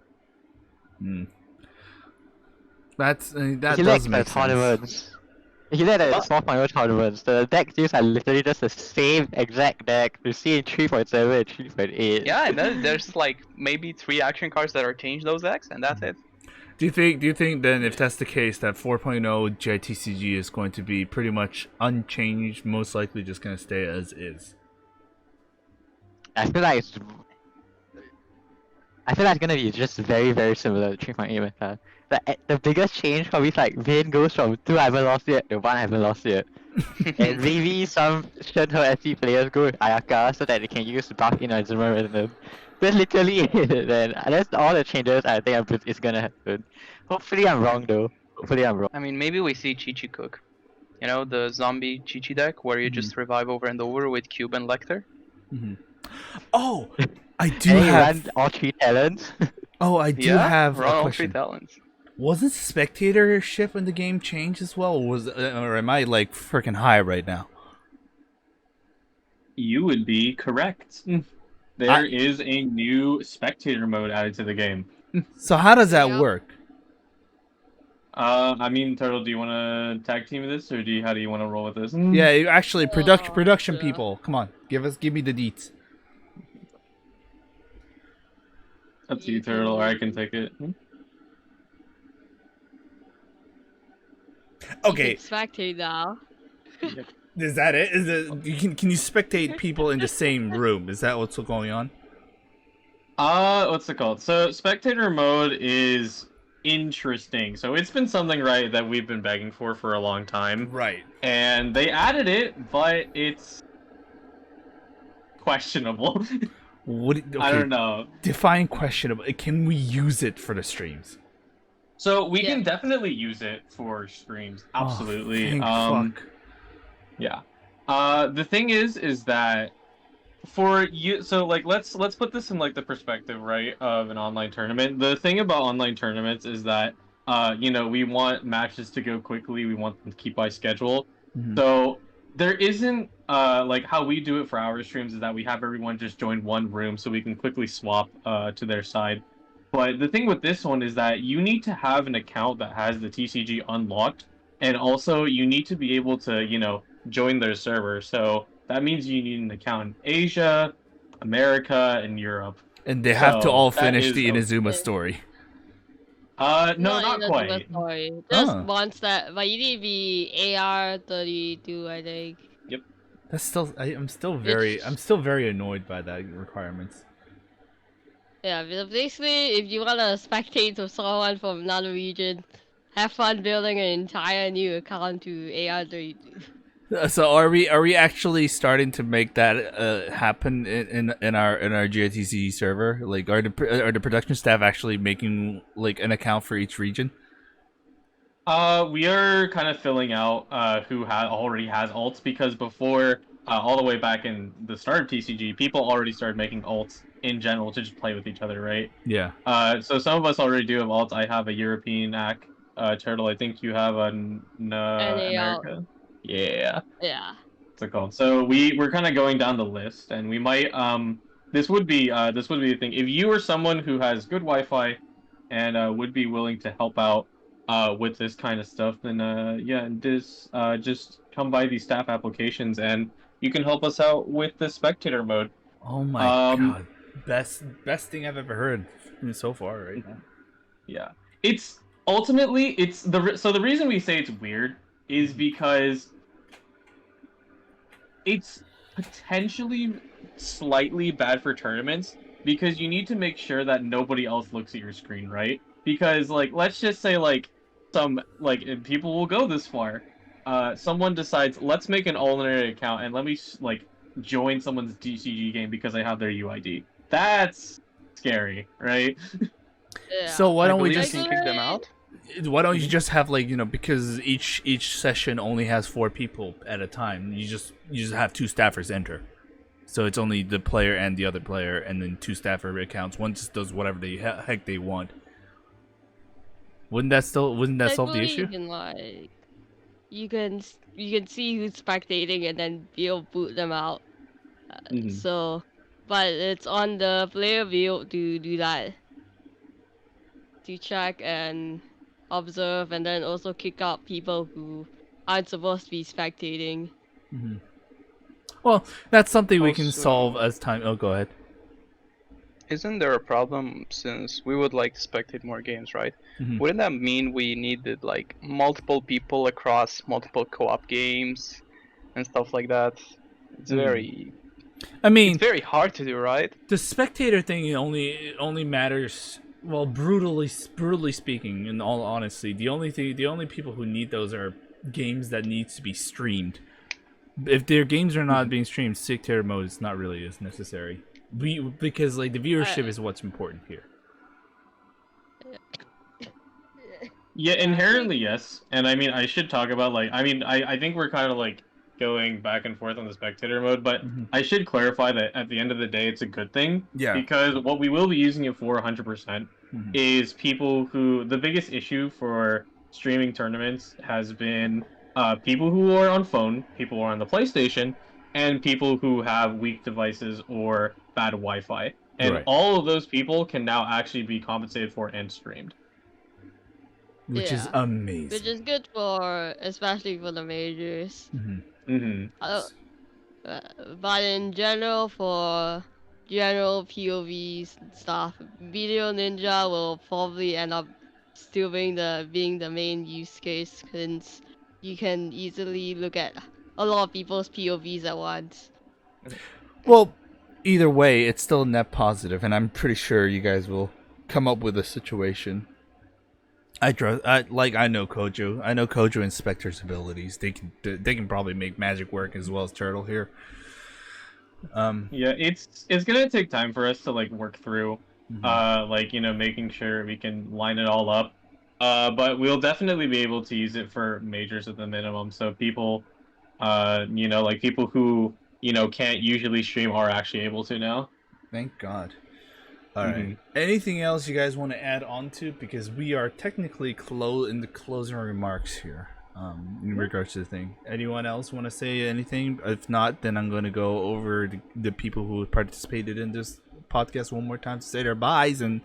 That does make sense. If you let a small final tournaments, the deck use are literally just the same exact deck we see in 3.7 and 3.8. Yeah, and then there's like maybe 3 action cards that are changed those decks, and that's it. Do you think then, if that's the case, that 4.0 GITCG is going to be pretty much unchanged, most likely just going to stay as is? I feel like I feel like it's gonna be just very, very similar to 3.8 meta. The biggest change probably is like Vayne goes from 2 I haven't lost yet to 1 I haven't lost yet. And maybe some Shenhe SC players go with Ayaka so that they can use buff in Azuma Rhythm. That's literally it, then. That's all the changes I think is gonna happen. Hopefully I'm wrong though. Hopefully I'm wrong. I mean, maybe we see qiqi cook. You know, the zombie qiqi deck where you just revive over and over with Cube and Lecter? Oh, I do And have. run all 3 talents. Oh, I do Yeah, have run a all 3 question. talents. Wasn't spectatorship in the game changed as well, or am I like freaking high right now? You would be correct. There is a new spectator mode added to the game. So how does that Yeah. work? I mean, Turtle, do you want to tag team this, or how do you want to roll with this? Yeah, actually, production yeah. people, come on, give me the deets. Up to you, Turtle, or I can take it. Okay, You can spectate now. is that it? Is it? Can you spectate people in the same room? Is that what's going on? What's it called? So, spectator mode is interesting. So, it's been something, right, that we've been begging for a long time. Right. And they added it, but it's questionable. What? Okay, I don't know. Define questionable. Can we use it for the streams? So, we can Yeah. definitely use it for streams. Absolutely. Oh, thank fuck. Yeah. The thing is that for you, so like let's put this in like the perspective, right, of an online tournament. The thing about online tournaments is that you know, we want matches to go quickly. We want them to keep by schedule. So there isn't like how we do it for our streams is that we have everyone just join one room so we can quickly swap to their side. But the thing with this one is that you need to have an account that has the TCG unlocked, and also you need to be able to, you know, join their server. So that means you need an account in Asia, America, and Europe. And they have to all that finish is the a- Inazuma story. No, not in the quite. Story. Just Huh. monster, but you need to be AR 32, I think. That's still. I'm still very annoyed by that requirements. Yeah, but basically, if you want to spectate to someone from another region, have fun building an entire new account to AR 32. So are we actually starting to make that happen in our GITCG server? Like, are the production staff actually making like an account for each region? We are kind of filling out who already has alts, because before, all the way back in the start of TCG, people already started making alts in general to just play with each other, right? Yeah. So some of us already do have alts. I have a European Turtle. I think you have an America. Yeah. Yeah. What's it called? So we're kind of going down the list, and we might this would be the thing. If you are someone who has good Wi-Fi and would be willing to help out with this kind of stuff, then yeah, just come by these staff applications and you can help us out with the spectator mode. Oh my god. Best thing I've ever heard so far right now. Yeah. It's ultimately the reason we say it's weird is because it's potentially slightly bad for tournaments, because you need to make sure that nobody else looks at your screen, right? Because like, let's just say like if people will go this far. Someone decides, let's make an alternate account and let me like join someone's TCG game because I have their UID. That's scary, right? Yeah. So why don't we believe just you can kick them out? Why don't you just have like, you know, because each session only has 4 people at a time. You just have 2 staffers enter. So it's only the player and the other player, and then 2 staffer accounts. One just does whatever the heck they want. Wouldn't that solve the Thankfully, issue? You can like, you can see who's spectating and then you'll boot them out. So, but it's on the player view to do that, to check and observe, and then also kick out people who aren't supposed to be spectating. Well, that's something we can Also- solve as time. Oh, go ahead. Isn't there a problem, since we would like to spectate more games, right? Wouldn't that mean we needed like multiple people across multiple co-op games and stuff like that? It's very I mean, It's very hard to do, right? the spectator thing only matters. Well, brutally speaking, in all honesty, the only people who need those are games that needs to be streamed. If their games are not being streamed, spectator mode is not really as necessary. Because like the viewership is what's important here. Yeah, inherently yes. And I mean, I should talk about like, I think we're kind of like going back and forth on the spectator mode, but I should clarify that at the end of the day, it's a good thing. Yeah. Because what we will be using it for 100% is people who, the biggest issue for streaming tournaments has been people who are on phone, people who are on the PlayStation, and people who have weak devices or bad Wi-Fi. And all of those people can now actually be compensated for and streamed. Which is amazing. Which is good for, especially for the majors. But in general, for general POV stuff, Video Ninja will probably end up still being the main use case, since you can easily look at a lot of people's POVs at once. Well, either way, it's still net positive, and I'm pretty sure you guys will come up with a situation. I know Kojo. I know Kojo and Spectre's abilities. They can probably make magic work as well as Turtle here. Yeah, it's gonna take time for us to like work through, like, you know, making sure we can line it all up. But we'll definitely be able to use it for majors at the minimum. So people, you know, like people who, you know, can't usually stream are actually able to now. Thank God. All right. Anything else you guys want to add on to? Because we are technically in the closing remarks here, in regards to the thing. Anyone else want to say anything? If not, then I'm going to go over the people who participated in this podcast one more time to say their byes and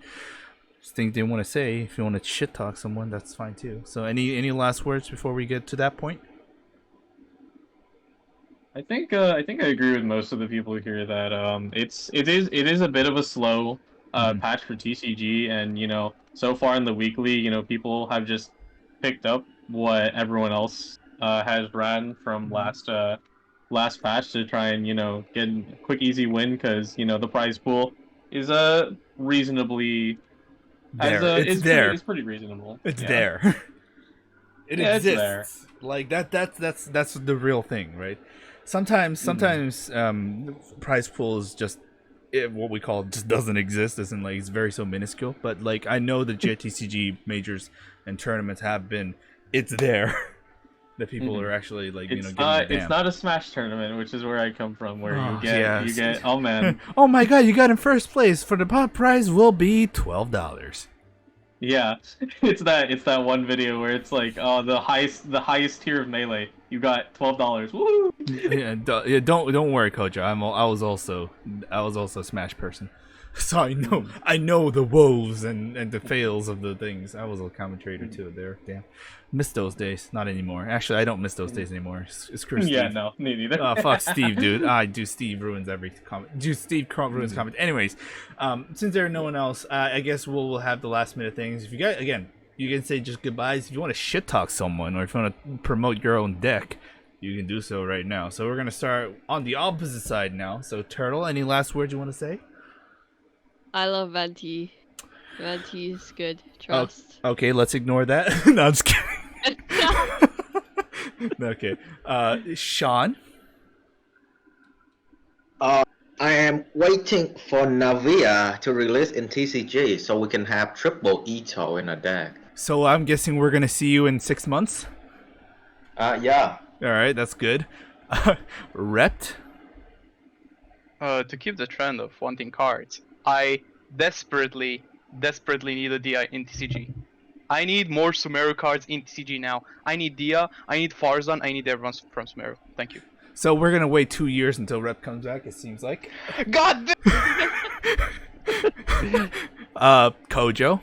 things they want to say. If you want to shit talk someone, that's fine too. So any last words before we get to that point? I think I agree with most of the people here that it is a bit of a slow patch for TCG, and you know, so far in the weekly, you know, people have just picked up what everyone else has ran from last patch to try and, you know, get a quick easy win, because you know the prize pool is reasonably it's pretty reasonable. It's there. It exists. It's there. Like that's the real thing, right? Sometimes prize pool is just what we call just doesn't exist, isn't like it's very so minuscule. But like I know the JTCG majors and tournaments have been, it's there. That people are actually like, you know, it's not a Smash tournament, which is where I come from, where you get oh man. Oh my God, you got in first place. For the pot prize will be $12. Yeah, it's that one video where it's like, oh, the highest tier of Melee, you got $12. Woo! Yeah, don't worry, Kojo. I was also a Smash person, so I know the woes and the fails of the things. I was a commentator too. There, damn, missed those days. Not anymore. Actually, I don't miss those days anymore. Screw Steve. Yeah, no, me neither. Oh fuck Steve, dude. Steve ruins every comment. Steve ruins comment. Anyways, since there's no one else, I guess we'll have the last minute things. If you guys, again, you can say just goodbyes. If you want to shit talk someone, or if you want to promote your own deck, you can do so right now. So we're gonna start on the opposite side now. So Turtle, any last words you want to say? I love Venti. Venti is good. Trust. Okay, let's ignore that. No, I'm just kidding. Okay. Sean? I am waiting for Navia to release in TCG so we can have triple Ito in a deck. So I'm guessing we're going to see you in 6 months? Yeah. Alright, that's good. Rept? To keep the trend of wanting cards, I desperately need a Dia in TCG. I need more Sumeru cards in TCG now. I need Dia, I need Farzan, I need everyone from Sumeru. Thank you. So we're gonna wait 2 years until Rep comes back, it seems like. God Kojo?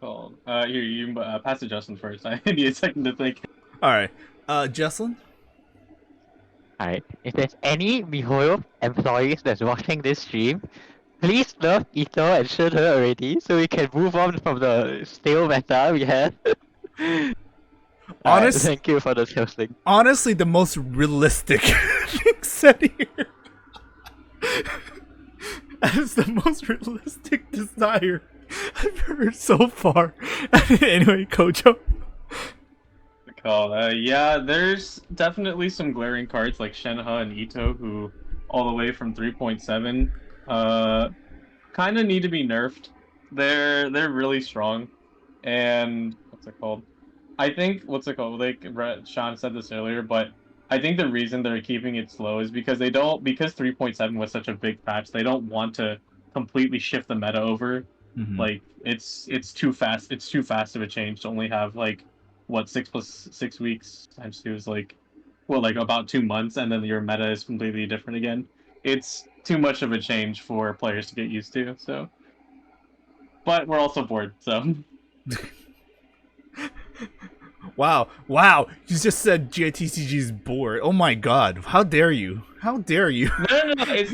Oh, here, you pass to Justin first. I need a second to think. Alright. Juslin? Alright, if there's any MiHoYo employees that's watching this stream, please love Ito and shoot her already, so we can move on from the stale meta we had. Honestly, thank you for the hosting. Honestly, the most realistic thing said here. That is the most realistic desire I've heard so far. Anyway, Kojo. Yeah, there's definitely some glaring cards like Shenhe and Ito, who all the way from 3.7 kind of need to be nerfed. They're really strong, and what's it called? I think like Sean said this earlier, but I think the reason they're keeping it slow is because because 3.7 was such a big patch, they don't want to completely shift the meta over. Mm-hmm. Like it's too fast. It's too fast of a change to only have like 6 + 6 weeks times 2 is like about 2 months, and then your meta is completely different again. It's too much of a change for players to get used to. So, but we're also bored. So. Wow, you just said GITCG is bored. Oh my god, how dare you? No, it's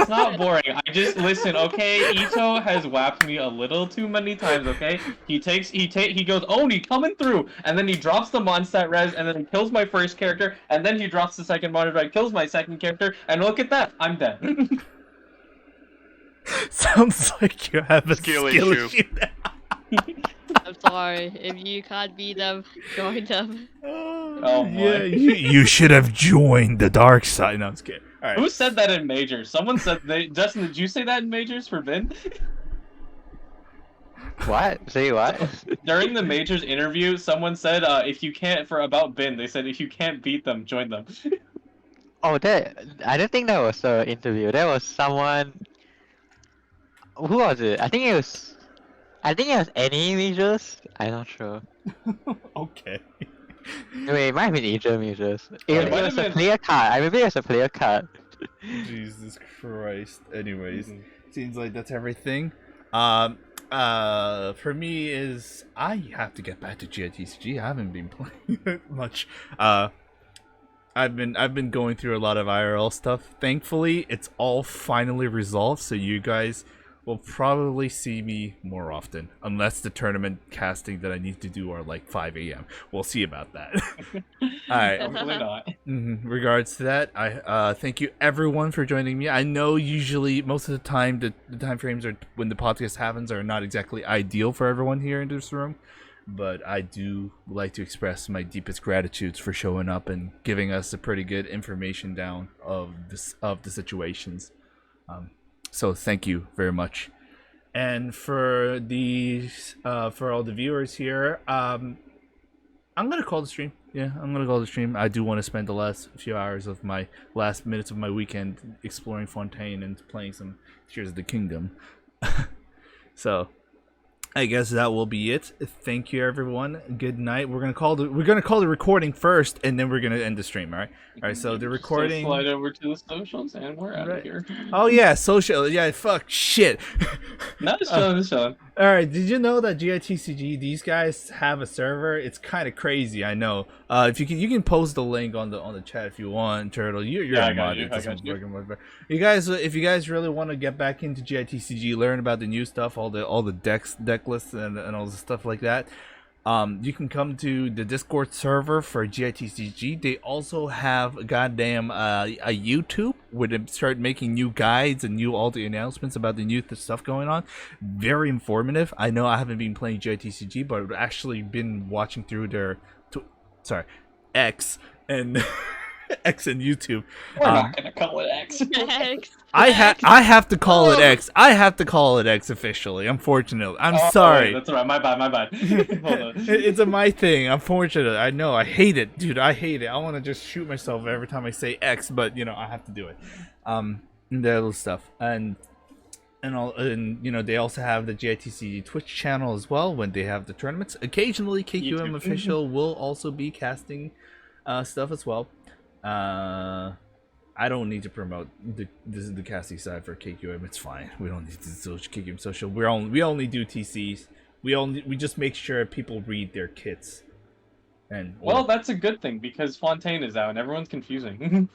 not boring. I just listen, okay? Ito has whapped me a little too many times, okay? He goes, Oni coming through, and then he drops the Mondstadt res, and then he kills my first character, and then he drops the second Mondstadt, kills my second character, and look at that, I'm dead. Sounds like you have a skill issue. I'm sorry. If you can't beat them, join them. Oh yeah, you should have joined the dark side. No, I'm scared. All right. Who said that in majors? Someone said Justin, did you say that in majors for Ben? What? Say what? During the majors interview, someone said about Ben, they said if you can't beat them, join them. Oh, I don't think that was an interview. That was someone. Who was it? I think it was any majors. I'm not sure. Okay. Wait, it might have been Asia majors. It was a player card. I remember it was a player card. Jesus Christ. Anyways, seems like that's everything. For me is I have to get back to GITCG. I haven't been playing much. I've been going through a lot of IRL stuff. Thankfully, it's all finally resolved, so you guys will probably see me more often, unless the tournament casting that I need to do are like 5 a.m. We'll see about that. All right. Hopefully not. Regards to that, I thank you everyone for joining me. I know usually most of the time the time frames are when the podcast happens are not exactly ideal for everyone here in this room, but I do like to express my deepest gratitudes for showing up and giving us a pretty good information down of the situations. So thank you very much. And for all the viewers here, I'm gonna call the stream. Yeah, I'm gonna call the stream. I do want to spend the last few hours of my last minutes of my weekend exploring Fontaine and playing some Tears of the Kingdom. So I guess that will be it. Thank you, everyone. Good night. We're gonna call the recording first, and then we're gonna end the stream. All right. So the recording. So slide over to the socials, and we're out of here. Oh yeah, social. Yeah, fuck shit. No, it's chilling. All right. Did you know that GITCG, these guys have a server? It's kind of crazy. I know. If you can post the link on the chat if you want, Turtle. You're a mod. You guys, if you guys really want to get back into GITCG, learn about the new stuff, all the deck lists and all the stuff like that. You can come to the Discord server for GITCG. They also have a goddamn a YouTube where they start making new guides and all the announcements about the new stuff going on. Very informative. I know I haven't been playing GITCG, but I've actually been watching through their X and X and YouTube. We're not gonna call it X. I have to call it X. I have to call it X officially. Unfortunately, I'm sorry. That's alright. My bad. Hold on. It's a my thing. Unfortunately, I know. I hate it, dude. I hate it. I want to just shoot myself every time I say X, but I have to do it. And that little stuff, and they also have the GITCG Twitch channel as well when they have the tournaments. Occasionally, KQM official will also be casting stuff as well. I don't need to promote the casting side for KQM. It's fine. We don't need to do KQM social. We only do TCs. We just make sure people read their kits. That's a good thing because Fontaine is out and everyone's confusing.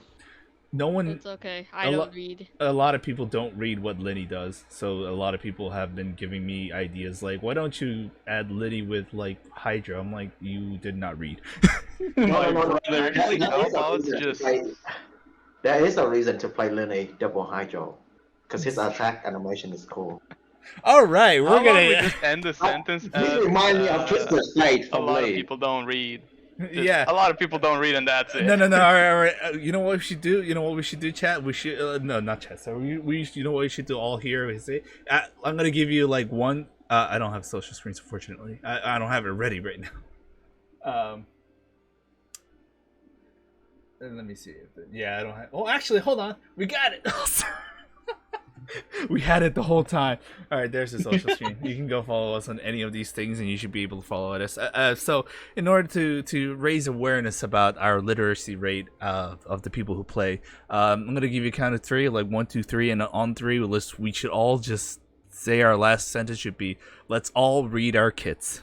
No one. It's okay. I don't read. A lot of people don't read what Linny does, so a lot of people have been giving me ideas like, "Why don't you add Linny with like Hydra?" I'm like, "You did not read." No. There is a reason to play Linny double Hydra. because his attack animation is cool. All right, How we're about we gonna. just end the sentence He remind me of Twisted Fate a from lot of Blade. people don't read. Just Yeah. A lot of people don't read, and that's it. No. All right. You know what we should do? You know what we should do, chat? We should no, not chat. So you know what we should do all here is it? I'm gonna give you like one. I don't have social screens, unfortunately. I don't have it ready right now. Let me see. I don't have. Oh, actually, hold on. We got it. We had it the whole time. All right, there's the social screen. You can go follow us on any of these things, and you should be able to follow us. So, in order to raise awareness about our literacy rate of the people who play, I'm gonna give you a count of 3, like 1, 2, 3, and on 3, we should all just say our last sentence should be, "Let's all read our kits."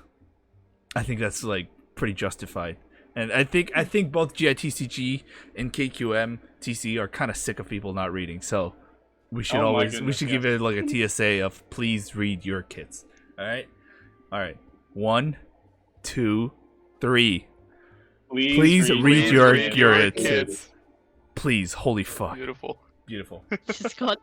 I think that's like pretty justified. And I think both GITCG and KQM TC are kind of sick of people not reading. So we should give it like a TSA of please read your kits. All right. 1, 2, 3. Please read your kits. Please, holy fuck. Beautiful. Beautiful. Just got